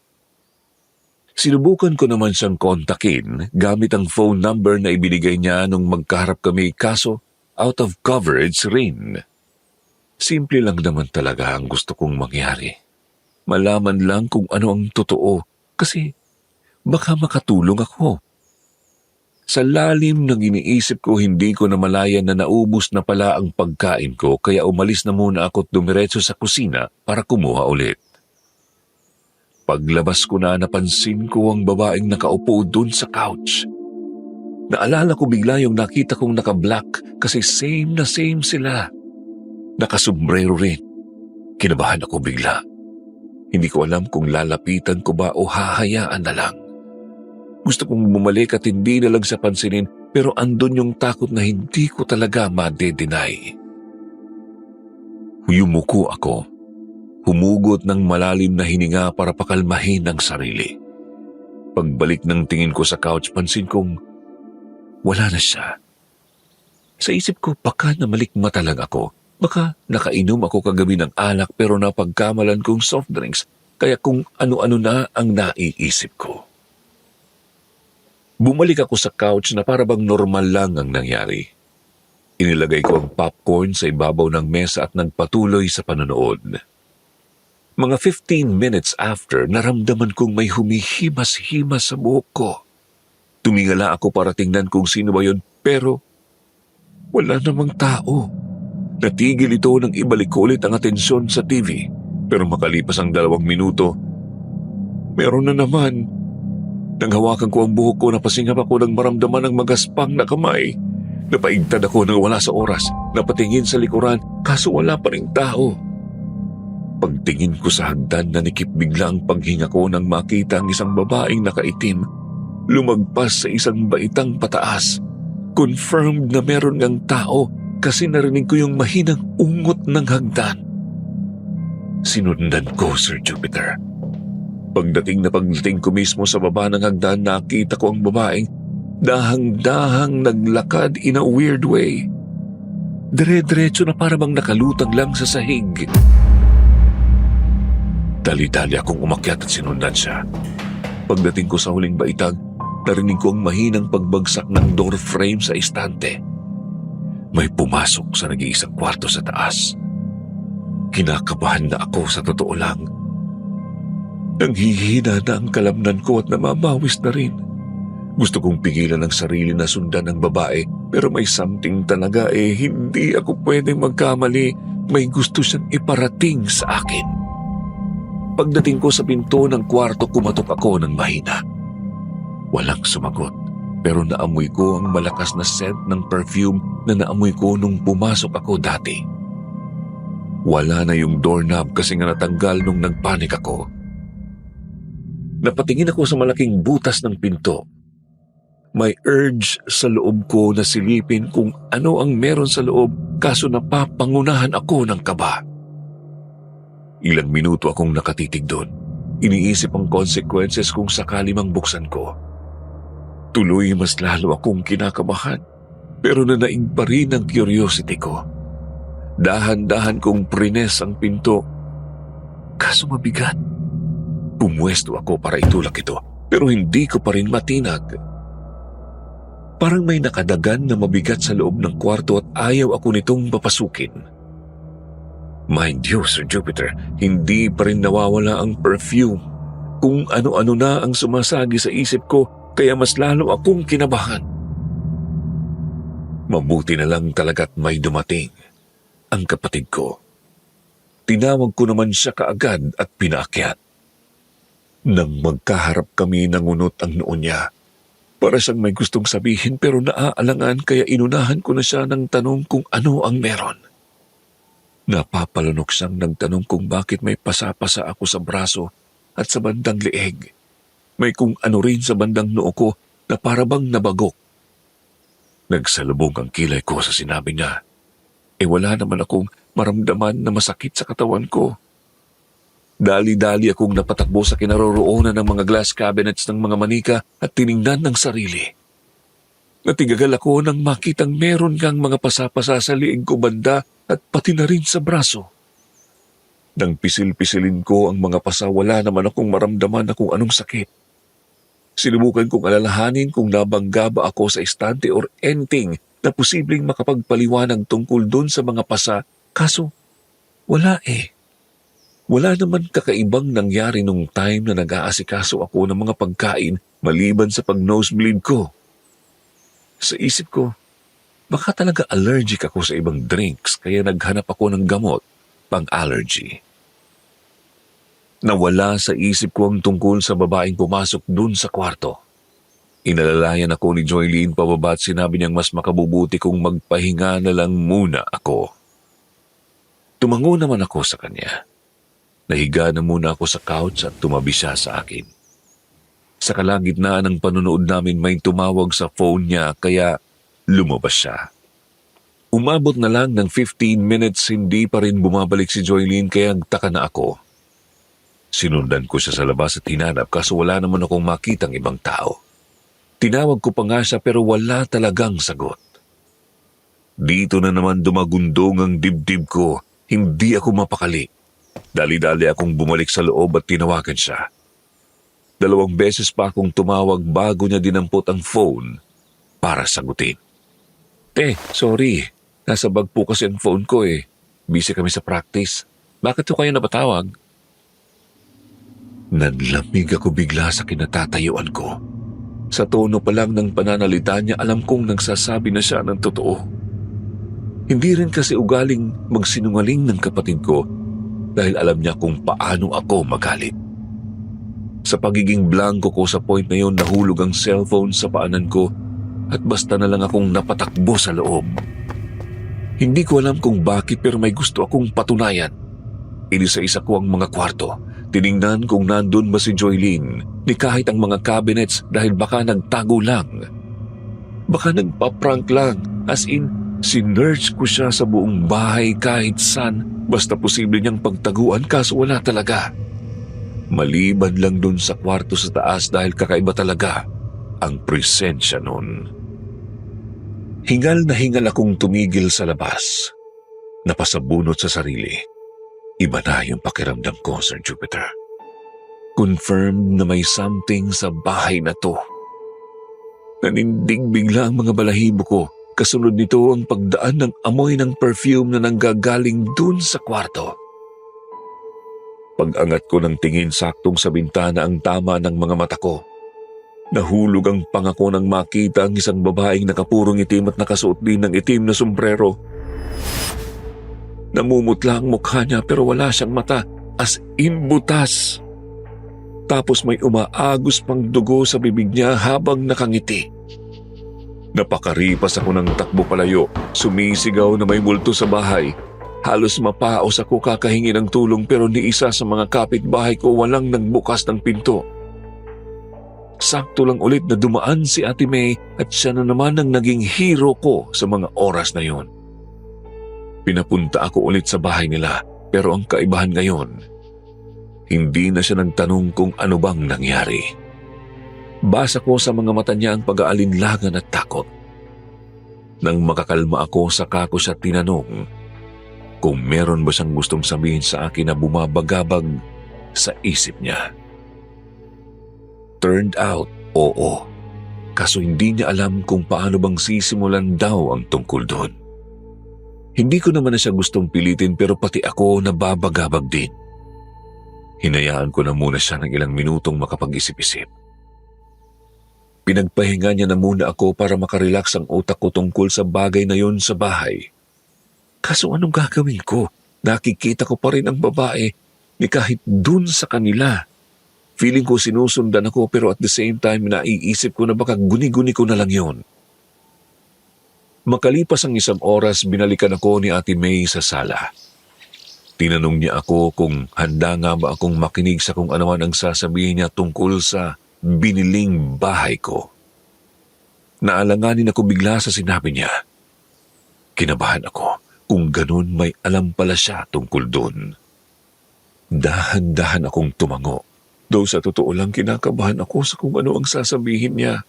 Sinubukan ko naman siyang kontakin gamit ang phone number na ibinigay niya nung magkaharap kami kaso out of coverage rin. Simple lang naman talaga ang gusto kong mangyari. Malaman lang kung ano ang totoo kasi baka makatulong ako. Sa lalim ng iniisip ko, hindi ko namalayan na naubos na pala ang pagkain ko kaya umalis na muna ako at dumiretso sa kusina para kumuha ulit. Paglabas ko na napansin ko ang babaeng nakaupo dun sa couch. Naalala ko bigla yung nakita kong naka-black kasi same na same sila. Nakasombrero rin. Kinabahan ako bigla. Hindi ko alam kung lalapitan ko ba o hahayaan na lang. Gusto kong bumalik at hindi na lang sa pansinin pero andun yung takot na hindi ko talaga ma-deny. Yumuko ako. Humugot ng malalim na hininga para pakalmahin ang sarili. Pagbalik ng tingin ko sa couch, pansin kong wala na siya. Sa isip ko, baka namalikmata lang ako. Baka nakainom ako kagabi ng alak pero napagkamalan kong soft drinks kaya kung ano-ano na ang naiisip ko. Bumalik ako sa couch na para bang normal lang ang nangyari. Inilagay ko ang popcorn sa ibabaw ng mesa at nagpatuloy sa panonood. Mga 15 minutes after, naramdaman kong may humihimas-himas sa buhok ko. Tumingala ako para tingnan kung sino ba yun, pero wala namang tao. Natigil ito nang ibalik ko ulit ang atensyon sa TV. Pero makalipas ang 2 minuto, meron na naman. Nang hawakan ko ang buhok ko, napasingap ako ng maramdaman ng magaspang na kamay. Napaigtad ako nang wala sa oras. Napatingin sa likuran, kaso wala pa ring tao. Pagtingin ko sa hagdan, nanikip bigla ang paghinga ko nang makita ang isang babaeng nakaitim. Lumagpas sa isang baitang pataas. Confirmed na meron ngang tao kasi narinig ko yung mahinang ungot ng hagdan. Sinundan ko, Sir Jupiter. Pagdating ko mismo sa baba ng hagdan, nakita ko ang babaeng dahang-dahang naglakad in a weird way. Dire-diretso na para bang nakalutang lang sa sahig. Dali-dali akong umakyat at sinundan siya. Pagdating ko sa huling baitag, narinig ko ang mahinang pagbagsak ng door frame sa istante. May pumasok sa nag-iisang kwarto sa taas. Kinakabahan na ako sa totoo lang. Nanghihina na ang kalamnan ko at namamawis na rin. Gusto kong pigilan ang sarili na sundan ng babae pero may something talaga hindi ako pwedeng magkamali. May gusto siyang iparating sa akin. Pagdating ko sa pinto ng kwarto, kumatok ako ng mahina. Walang sumagot pero naamoy ko ang malakas na scent ng perfume na naamoy ko nung pumasok ako dati. Wala na yung doorknob kasi nga natanggal nung nagpanik ako. Napatingin ako sa malaking butas ng pinto. May urge sa loob ko na silipin kung ano ang meron sa loob kaso napapangunahan ako ng kaba. Ilang minuto akong nakatitig doon. Iniisip ang consequences kung sakali mang buksan ko. Tuloy mas lalo akong kinakabahan pero nanaig pa rin ang curiosity ko. Dahan-dahan kong prines ang pinto kaso mabigat. Pumwesto ako para itulak ito pero hindi ko pa rin matinag. Parang may nakadagan na mabigat sa loob ng kwarto at ayaw ako nitong papasukin. Mind you, Sir Jupiter, hindi pa rin nawawala ang perfume. Kung ano-ano na ang sumasagi sa isip ko kaya mas lalo akong kinabahan. Mabuti na lang talaga't may dumating ang kapatid ko. Tinawag ko naman siya kaagad at pinaakyat. Nang magkaharap kami, nangunot ang noo niya. Para siyang may gustong sabihin pero naaalangan kaya inunahan ko na siya ng tanong kung ano ang meron. Napapalunok siyang nagtanong kung bakit may pasapasa ako sa braso at sa bandang leeg. May kung ano rin sa bandang noo ko na parabang nabagok. Nagsalubong ang kilay ko sa sinabi niya. Wala naman akong maramdaman na masakit sa katawan ko. Dali-dali akong napatakbo sa kinaroroonan ng mga glass cabinets ng mga manika at tiningnan ng sarili. Natigagal ako nang makitang meron kang mga pasapasa sa liig ko banda at pati na rin sa braso. Nang pisil-pisilin ko ang mga pasa, wala naman akong maramdaman na kung anong sakit. Sinubukan kong alalahanin kung nabangga ba ako sa estante or anything na posibleng makapagpaliwanag tungkol dun sa mga pasa, kaso wala Wala naman kakaibang nangyari nung time na nag-aasikaso ako ng mga pagkain maliban sa pag-nosebleed ko. Sa isip ko, baka talaga allergic ako sa ibang drinks kaya naghanap ako ng gamot pang-allergy. Nawala sa isip ko ang tungkol sa babaeng pumasok dun sa kwarto. Inalalayan ako ni Joylene pababa at sinabi niyang mas makabubuti kung magpahinga na lang muna ako. Tumango naman ako sa kanya. Nahiga na muna ako sa couch at tumabi siya sa akin. Sa kalagitnaan ng panonood namin may tumawag sa phone niya kaya lumabas siya. Umabot na lang ng 15 minutes hindi pa rin bumabalik si Joylene kaya nagtaka na ako. Sinundan ko siya sa labas at hinanap kaso wala naman akong makitang ibang tao. Tinawag ko pa nga siya pero wala talagang sagot. Dito na naman dumagundong ang dibdib ko, hindi ako mapakali. Dali-dali akong bumalik sa loob at tinawagan siya. 2 beses pa akong tumawag bago niya dinampot ang phone para sagutin. Sorry. Nasa bag po kasi ang phone ko Busy kami sa practice. Bakit ko kayo napatawag? Nanlamig ako bigla sa kinatatayuan ko. Sa tono pa lang ng pananalita niya, alam kong nagsasabi na siya ng totoo. Hindi rin kasi ugaling magsinungaling ng kapatid ko dahil alam niya kung paano ako magalit. Sa pagiging blanco ko sa point na yon, nahulog ang cellphone sa paanan ko at basta na lang akong napatakbo sa loob. Hindi ko alam kung bakit pero may gusto akong patunayan. Inisa-isa ko ang mga kwarto. Tiningnan kung nandun ba si Joylene, ni kahit ang mga cabinets dahil baka nagtago lang. Baka nagpa-prank lang, as in, sinearch ko siya sa buong bahay kahit saan, basta posible niyang pagtaguan kaso wala talaga. Maliban lang dun sa kwarto sa taas dahil kakaiba talaga ang presensya nun. Hingal na hingal akong tumigil sa labas. Napasabunot sa sarili. Iba na yung pakiramdam ko, Sir Jupiter. Confirmed na may something sa bahay na to. Nanindig bigla ang mga balahibo ko. Kasunod nito ang pagdaan ng amoy ng perfume na nanggagaling dun sa kwarto. Pag-angat ko ng tingin saktong sa bintana ang tama ng mga mata ko. Nahulog ang pangako nang makita ang isang babaeng nakapurong itim at nakasuot din ng itim na sombrero. Namumutla ang mukha niya pero wala siyang mata, as in butas. Tapos may umaagos pang dugo sa bibig niya habang nakangiti. Napakaripas ako ng takbo palayo, sumisigaw na may multo sa bahay. Halos mapaos ako kakahingi ng tulong pero ni isa sa mga kapitbahay ko walang nagbukas ng pinto. Sakto lang ulit na dumaan si Ate May at siya na naman ang naging hero ko sa mga oras na yon. Pinapunta ako ulit sa bahay nila pero ang kaibahan ngayon, hindi na siya nagtanong kung ano bang nangyari. Basa ko sa mga mata niya ang pag-aalinlangan at takot. Nang makakalma ako, saka ko siya tinanong kung meron ba siyang gustong sabihin sa akin na bumabagabag sa isip niya. Turned out, oo. Kaso hindi niya alam kung paano bang sisimulan daw ang tungkol doon. Hindi ko naman na siya gustong pilitin pero pati ako nababagabag din. Hinayaan ko na muna siya ng ilang minutong makapag-isip-isip. Pinagpahinga niya na muna ako para makarelax ang utak ko tungkol sa bagay na yon sa bahay. Kaso anong gagawin ko? Nakikita ko pa rin ang babae ni kahit dun sa kanila. Feeling ko sinusundan ako pero at the same time naiisip ko na baka guni-guni ko na lang yon. Makalipas ang 1 oras, binalikan ako ni Ate May sa sala. Tinanong niya ako kung handa nga ba akong makinig sa kung ano man ang sasabihin niya tungkol sa biniling bahay ko. Naalanganin ako bigla sa sinabi niya. Kinabahan ako kung ganun may alam pala siya tungkol doon. Dahan-dahan akong tumango. Though sa totoo lang kinakabahan ako sa kung ano ang sasabihin niya.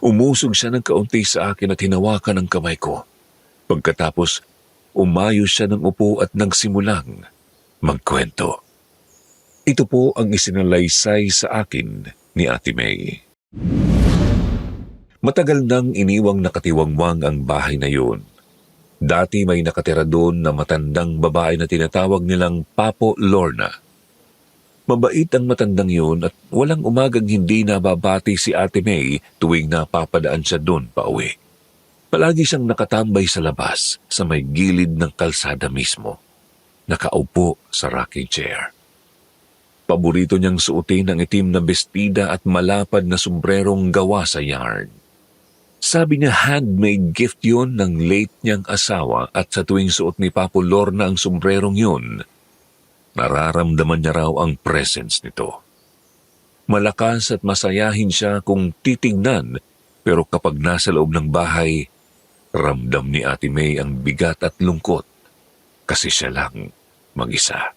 Umusog siya ng kaunti sa akin at hinawakan ang kamay ko. Pagkatapos, umayos siya ng upo at nagsimulang magkwento. Ito po ang isinalaysay sa akin ni Ate May. Matagal nang iniwang nakatiwangwang ang bahay na yun. Dati may nakatira doon na matandang babae na tinatawag nilang Papo Lorna. Mabait ang matandang yun at walang umagang hindi nababati si Ate May tuwing napapadaan siya doon pauwi. Palagi siyang nakatambay sa labas sa may gilid ng kalsada mismo. Nakaupo sa rocking chair. Paborito niyang suotin ang itim na bestida at malapad na sombrerong gawa sa yarn. Sabi niya handmade gift yun ng late niyang asawa at sa tuwing suot ni Papo Lorna ang sombrerong yun, nararamdaman niya raw ang presence nito. Malakas at masayahin siya kung titignan pero kapag nasa loob ng bahay, ramdam ni Ate May ang bigat at lungkot kasi siya lang mag-isa.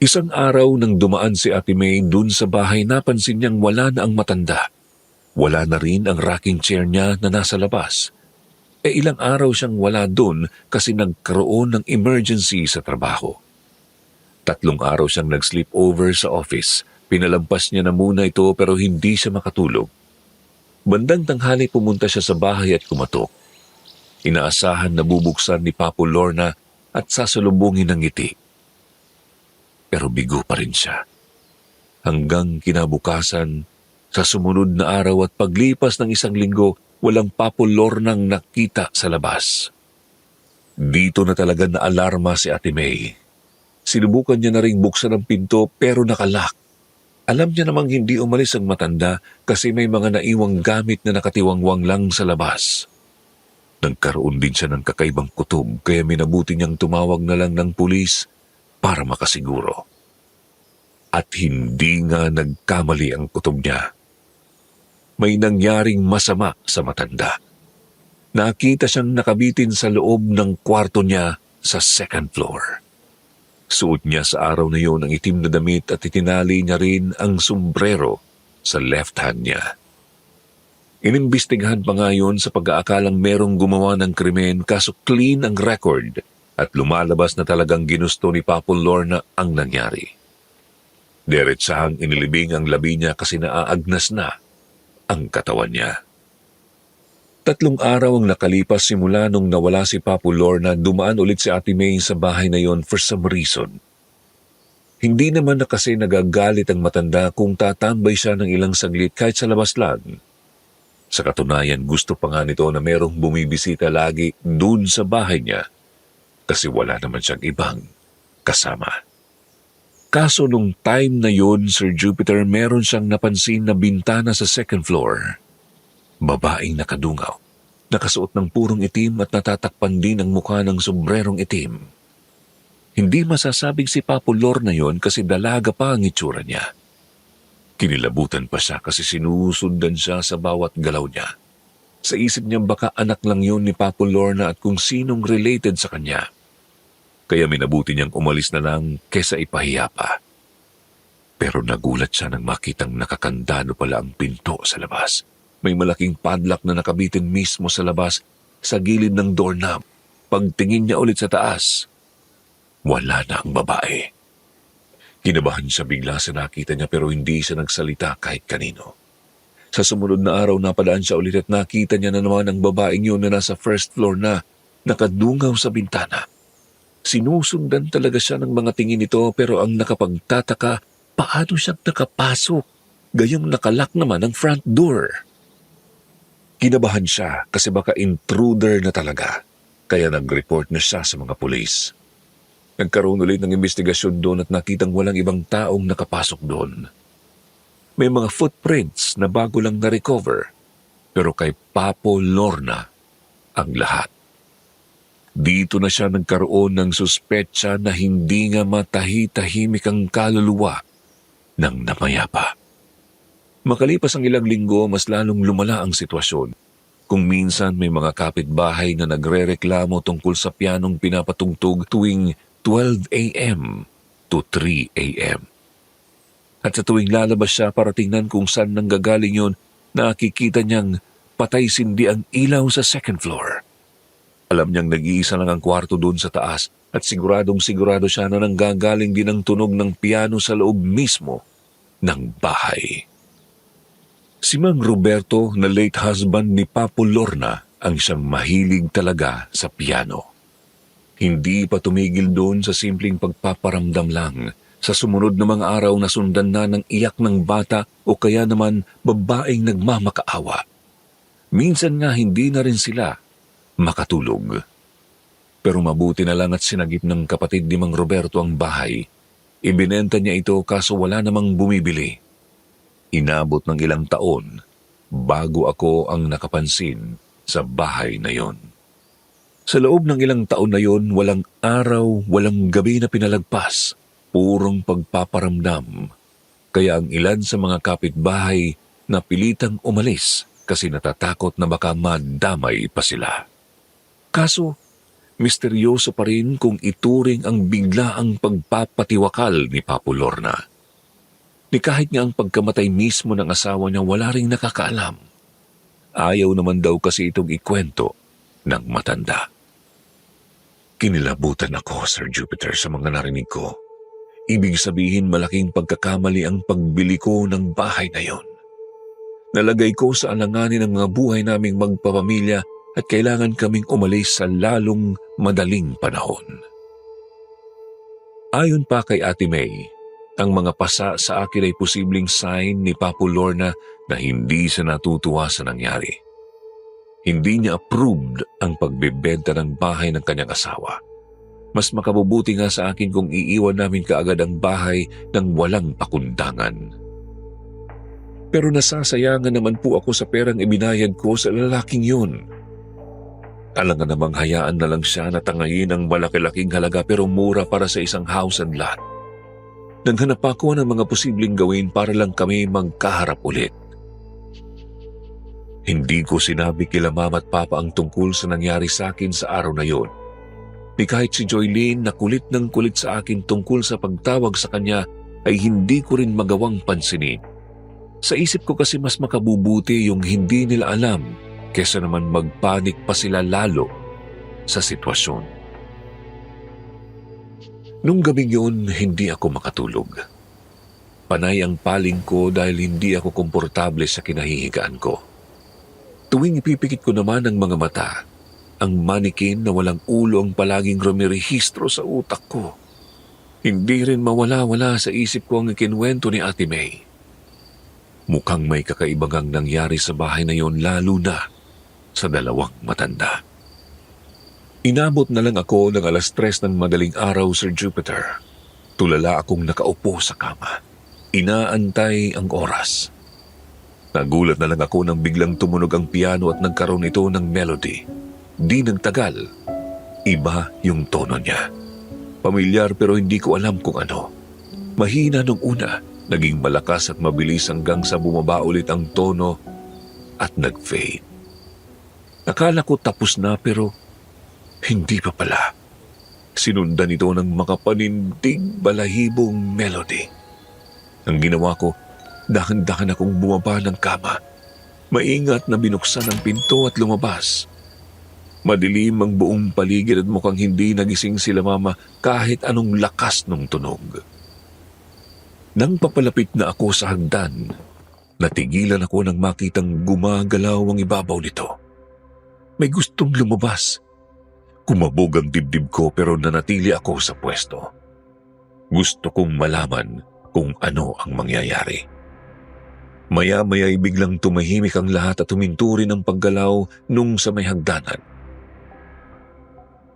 Isang araw nang dumaan si Ate May dun sa bahay, napansin niyang wala na ang matanda. Wala na rin ang rocking chair niya na nasa labas. Ilang araw siyang wala dun kasi nagkaroon ng emergency sa trabaho. 3 araw siyang nag-sleep over sa office. Pinalampas niya na muna ito pero hindi siya makatulog. Bandang tanghali pumunta siya sa bahay at kumatok. Inaasahan na bubuksan ni Papo Lorna at sasalubungin ng ngiti. Pero bigo pa rin siya. Hanggang kinabukasan, sa sumunod na araw at paglipas ng 1 linggo, walang Papo Lornang nakita sa labas. Dito na talaga naalarma si Ate May. Sinubukan niya na ring buksan ang pinto pero nakalak. Alam niya namang hindi umalis ang matanda kasi may mga naiwang gamit na nakatiwangwang lang sa labas. Nagkaroon din siya ng kakaibang kutob kaya minabuti niyang tumawag na lang ng pulis para makasiguro. At hindi nga nagkamali ang kutob niya. May nangyaring masama sa matanda. Nakita siyang nakabitin sa loob ng kwarto niya sa 2nd floor. Suot niya sa araw na yun ang itim na damit at itinali niya rin ang sombrero sa left hand niya. Inimbestigahan pa nga yun sa pag-aakalang merong gumawa ng krimen kaso clean ang record at lumalabas na talagang ginusto ni Papo Lorna ang nangyari. Diretsahang inilibing ang labi niya kasi naaagnas na ang katawan niya. 3 araw ang nakalipas simula nung nawala si Papo Lorna, dumaan ulit si Ate May sa bahay na yon for some reason. Hindi naman na kasi nagagalit ang matanda kung tatambay siya ng ilang saglit kahit sa labas lang. Sa katunayan, gusto pa nga nito na merong bumibisita lagi dun sa bahay niya kasi wala naman siyang ibang kasama. Kaso nung time na yon, Sir Jupiter, meron siyang napansin na bintana sa 2nd floor. Babaeng nakadungaw, nakasuot ng purong itim at natatakpan din ang mukha ng sombrerong itim. Hindi masasabing si Papo Lorna yon kasi dalaga pa ang itsura niya. Kinilabutan pa siya kasi sinusundan siya sa bawat galaw niya. Sa isip niya baka anak lang yon ni Papo Lorna at kung sinong related sa kanya. Kaya minabuti niyang umalis na lang kesa ipahiya pa. Pero nagulat siya nang makitang nakakandado pala ang pinto sa labas. May malaking padlock na nakabitin mismo sa labas sa gilid ng doorknob. Pagtingin niya ulit sa taas, wala na ang babae. Kinabahan siya bigla sa nakita niya pero hindi siya nagsalita kahit kanino. Sa sumunod na araw napadaan siya ulit at nakita niya na naman ang babaeng yun na nasa 1st floor na nakadungaw sa bintana. Sinusundan talaga siya ng mga tingin nito pero ang nakapagtataka, paano siyang nakapasok? Gayong nakalak naman ang front door. Kinabahan siya kasi baka intruder na talaga. Kaya nag-report na siya sa mga pulis. Nagkaroon ulit ng investigasyon doon at nakitang walang ibang taong nakapasok doon. May mga footprints na bago lang na-recover, pero kay Papo Lorna ang lahat. Dito na siya nagkaroon ng suspetsa na hindi nga matahi-tahimik ang kaluluwa ng namayapa. Makalipas ang ilang linggo, mas lalong lumala ang sitwasyon. Kung minsan may mga kapitbahay na nagrereklamo tungkol sa pianong pinapatugtog tuwing 12 a.m. to 3 a.m. At sa tuwing lalabas siya para tingnan kung saan nanggagaling yun, nakikita niyang patay sindi ang ilaw sa second floor. Alam niyang nag-iisa lang ang kwarto doon sa taas at siguradong-sigurado siya na nanggagaling din ang tunog ng piano sa loob mismo ng bahay. Si Mang Roberto na late husband ni Papo Lorna ang siyang mahilig talaga sa piano. Hindi pa tumigil doon sa simpleng pagpaparamdam lang. Sa sumunod na mga araw na sundan na ng iyak ng bata o kaya naman babaeng nagmamakaawa. Minsan nga hindi na rin sila makatulog. Pero mabuti na lang at sinagip ng kapatid ni Mang Roberto ang bahay. Ibinenta niya ito kaso wala namang bumibili. Inabot ng ilang taon bago ako ang nakapansin sa bahay na yon. Sa loob ng ilang taon na yon, walang araw, walang gabi na pinalagpas, purong pagpaparamdam. Kaya ang ilan sa mga kapitbahay napilitang umalis kasi natatakot na baka madamay pa sila. Kaso, misteryoso pa rin kung ituring ang biglaang pagpapatiwakal ni Papo Lorna. Ni kahit nga ang pagkamatay mismo ng asawa niya wala ring nakakaalam. Ayaw naman daw kasi itong ikwento ng matanda. Kinilabutan ako, Sir Jupiter, sa mga narinig ko. Ibig sabihin malaking pagkakamali ang pagbili ko ng bahay na yon. Nalagay ko sa alanganin ang mga buhay naming magpapamilya at kailangan kaming umalis sa lalong madaling panahon. Ayon pa kay Ate May, ang mga pasa sa akin ay posibleng sign ni Papo Lorna na hindi siya natutuwa sa nangyari. Hindi niya approved ang pagbebenta ng bahay ng kanyang asawa. Mas makabubuti nga sa akin kung iiwan namin kaagad ang bahay ng walang pakundangan. Pero nasasayangan naman po ako sa perang ibinayad ko sa lalaking yun. Alangan namang hayaan na lang siya na tangayin ang malaki-laking halaga pero mura para sa isang house and lot. Naghanap ako ng mga posibleng gawin para lang kami magkaharap ulit. Hindi ko sinabi kila mama at papa ang tungkol sa nangyari sa akin sa araw na yon. Ni kahit si Joylene na kulit ng kulit sa akin tungkol sa pagtawag sa kanya ay hindi ko rin magawang pansinin. Sa isip ko kasi mas makabubuti yung hindi nila alam kesa naman magpanik pa sila lalo sa sitwasyon. Nung gabing yun, hindi ako makatulog. Panay ang paling ko dahil hindi ako komportable sa kinahihigaan ko. Tuwing ipipikit ko naman ang mga mata, ang manikin na walang ulo ang palaging rumirehistro sa utak ko. Hindi rin mawala-wala sa isip ko ang ikinwento ni Ate May. Mukhang may kakaibangang nangyari sa bahay na yon lalo na sa dalawang matanda. Inabot na lang ako ng 3:00 ng madaling araw, Sir Jupiter. Tulala akong nakaupo sa kama. Inaantay ang oras. Nagulat na lang ako nang biglang tumunog ang piano at nagkaroon ito ng melody. Di nagtagal, iba yung tono niya. Pamilyar pero hindi ko alam kung ano. Mahina nung una, naging malakas at mabilis hanggang sa bumaba ulit ang tono at nag-fade. Nakala ko tapos na pero hindi pa pala. Sinundan ito ng makapanindig balahibong melody. Ang ginawa ko, dahan-dahan akong bumaba ng kama. Maingat na binuksan ang pinto at lumabas. Madilim ang buong paligid at mukhang hindi nagising sila mama kahit anong lakas ng tunog. Nang papalapit na ako sa hagdan, natigilan ako nang makitang gumagalaw ang ibabaw nito. May gustong lumabas. Kumabog ang dibdib ko pero nanatili ako sa pwesto. Gusto kong malaman kung ano ang mangyayari. Maya-maya ay biglang tumahimik ang lahat at huminto rin ang paggalaw nung sa may hagdanan.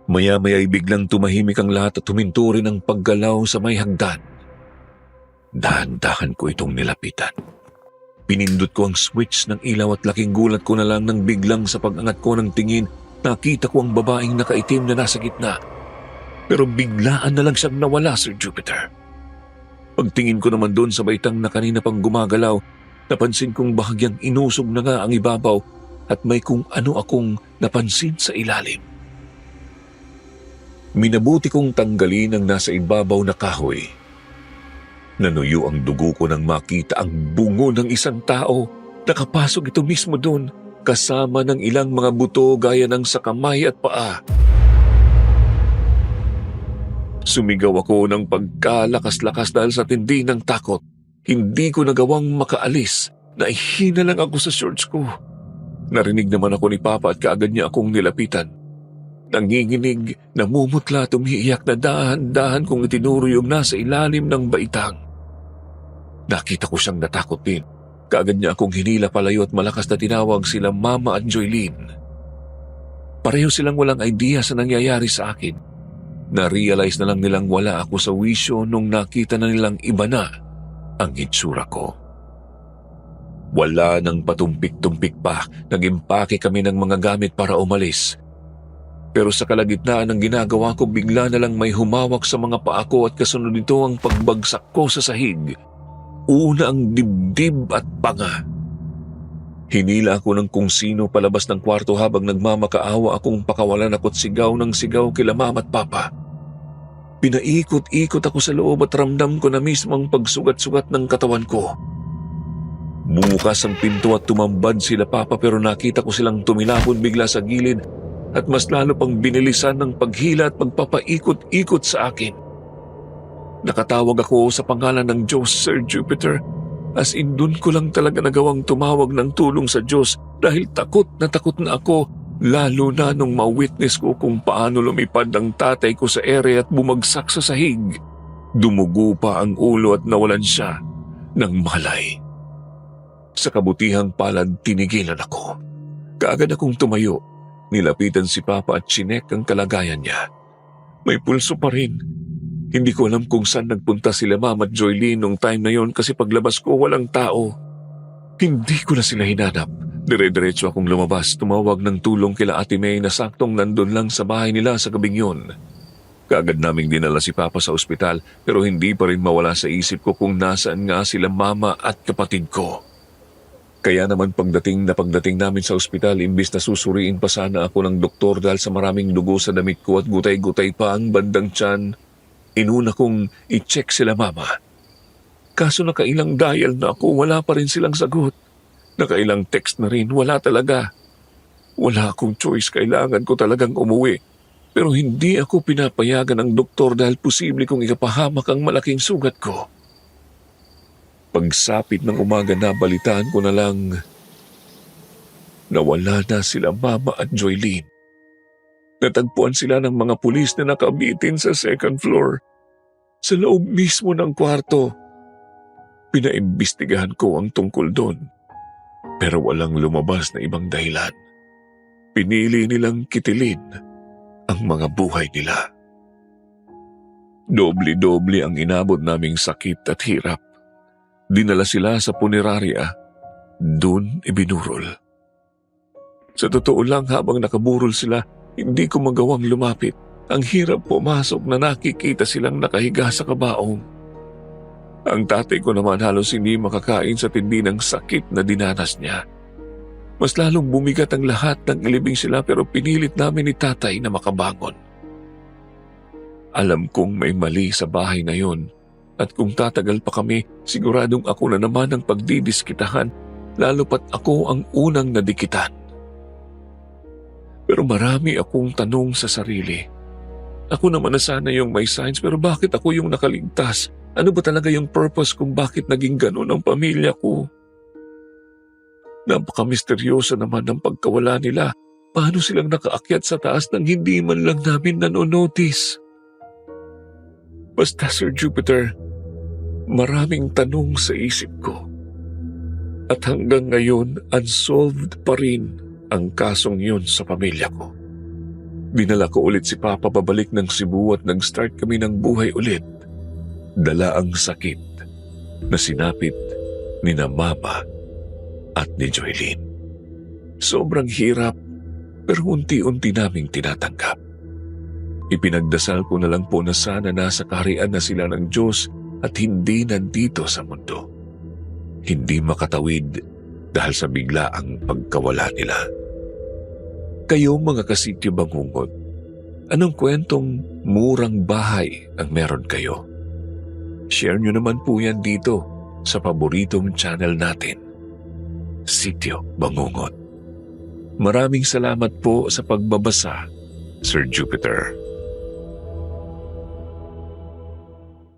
Maya-maya ay biglang tumahimik ang lahat at huminto rin ang paggalaw sa may hagdan. Dahan-dahan ko itong nilapitan. Pinindot ko ang switch ng ilaw at laking gulat ko na lang nang biglang sa pag-angat ko ng tingin, nakita ko ang babaeng nakaitim na nasa gitna. Pero biglaan na lang siyang nawala, Sir Jupiter. Pagtingin ko naman doon sa baitang na kanina pang gumagalaw, napansin kong bahagyang inusog na nga ang ibabaw at may kung ano akong napansin sa ilalim. Minabuti kong tanggalin ang nasa ibabaw na kahoy. Nanuyo ang dugo ko nang makita ang bungo ng isang tao. Nakapasok ito mismo doon, kasama ng ilang mga buto gaya ng sa kamay at paa. Sumigaw ako ng pagkalakas-lakas dahil sa tindi ng takot. Hindi ko nagawang makaalis. Naihina lang ako sa shorts ko. Narinig naman ako ni Papa at kaagad niya akong nilapitan. Nanginginig, namumutla at umiiyak na dahan-dahan kong itinuro yung nasa ilalim ng baitang. Nakita ko siyang natakot din. Kaagad niya akong hinila palayo at malakas na tinawag sila Mama at Joylene. Pareho silang walang idea sa nangyayari sa akin. Na-realize na lang nilang wala ako sa wisyo nung nakita na nilang iba na ang itsura ko. Wala nang patumpik-tumpik pa, nag-impake kami ng mga gamit para umalis. Pero sa kalagitnaan ng ginagawa ko, bigla na lang may humawak sa mga paa ko at kasunod nito ang pagbagsak ko sa sahig. Una ang dibdib at panga. Hinila ako ng kung sino palabas ng kwarto habang nagmamakaawa akong pakawalan ako't sigaw ng sigaw kila Mama at Papa. Pinaikot-ikot ako sa loob at ramdam ko na mismo ang pagsugat-sugat ng katawan ko. Bumukas ang pinto at tumambad sila Papa pero nakita ko silang tumilapon bigla sa gilid at mas lalo pang binilisan ng paghila at pagpapaikot-ikot sa akin. Nakatawag ako sa pangalan ng Diyos, Sir Jupiter. As in, dun ko lang talaga nagawang tumawag ng tulong sa Diyos dahil takot na ako, lalo na nung ma-witness ko kung paano lumipad ang tatay ko sa ere at bumagsak sa sahig. Dumugo pa ang ulo at nawalan siya ng malay. Sa kabutihang palad, tinigilan ako. Kaagad akong tumayo. Nilapitan si Papa at chinek ang kalagayan niya. May pulso pa rin. Hindi ko alam kung saan nagpunta sila Mama at Joylene nung time na yon kasi paglabas ko walang tao. Hindi ko na sila hinanap. Dire-diretso akong lumabas, tumawag ng tulong kila Ate May na saktong nandun lang sa bahay nila sa gabing yun. Kaagad naming dinala si Papa sa ospital pero hindi pa rin mawala sa isip ko kung nasaan nga sila Mama at kapatid ko. Kaya naman pagdating namin sa ospital, imbis na susuriin pa sana ako ng doktor dahil sa maraming dugo sa damit ko at gutay-gutay pa ang bandang tiyan, inuna kong i-check sila Mama. Kaso nakailang dial na ako, wala pa rin silang sagot. Nakailang text na rin, wala talaga. Wala akong choice, kailangan ko talagang umuwi. Pero hindi ako pinapayagan ng doktor dahil posible kong ikapahamak ang malaking sugat ko. Pagsapit ng umaga na balitaan ko na lang na wala na sila Mama at Joylene. Natagpuan sila ng mga pulis na nakabitin sa second floor, sa loob mismo ng kwarto. Pinaimbestigahan ko ang tungkol doon, pero walang lumabas na ibang dahilan. Pinili nilang kitilin ang mga buhay nila. Doble-doble ang inabot naming sakit at hirap. Dinala sila sa punerarya, dun ibinurol. Sa totoo lang, habang nakaburol sila, hindi ko magawang lumapit. Ang hirap pumasok na nakikita silang nakahiga sa kabaong. Ang tatay ko naman halos hindi makakain sa tindi ng sakit na dinanas niya. Mas lalong bumigat ang lahat ng ilibing sila pero pinilit namin ni tatay na makabangon. Alam kong may mali sa bahay na yon at kung tatagal pa kami, siguradong ako na naman ang pagdidiskitahan lalo pat ako ang unang nadikitan. Pero marami akong tanong sa sarili. Ako naman na sana yung may signs pero bakit ako yung nakaligtas? Ano ba talaga yung purpose kung bakit naging ganun ang pamilya ko? Napaka-misteryoso naman ang pagkawala nila Paano silang nakaakyat sa taas nang hindi man lang namin nanonotice? Basta, Sir Jupiter, maraming tanong sa isip ko. At hanggang ngayon, unsolved pa rin ang kasong yun sa pamilya ko. Dinala ko ulit si Papa babalik ng Cebu at nag-start kami ng buhay ulit. Dala ang sakit na sinapit ni na Mama at ni Joylene. Sobrang hirap pero unti-unti naming tinatanggap. Ipinagdasal ko na lang po na sana nasa kaharian na sila ng Diyos at hindi nandito sa mundo. Hindi makatawid dahil sa biglaang pagkawala nila. Kayo mga kasityo Bangungot, anong kwentong murang bahay ang meron kayo? Share nyo naman po yan dito sa paboritong channel natin, Sityo Bangungot. Maraming salamat po sa pagbabasa, Sir Jupiter.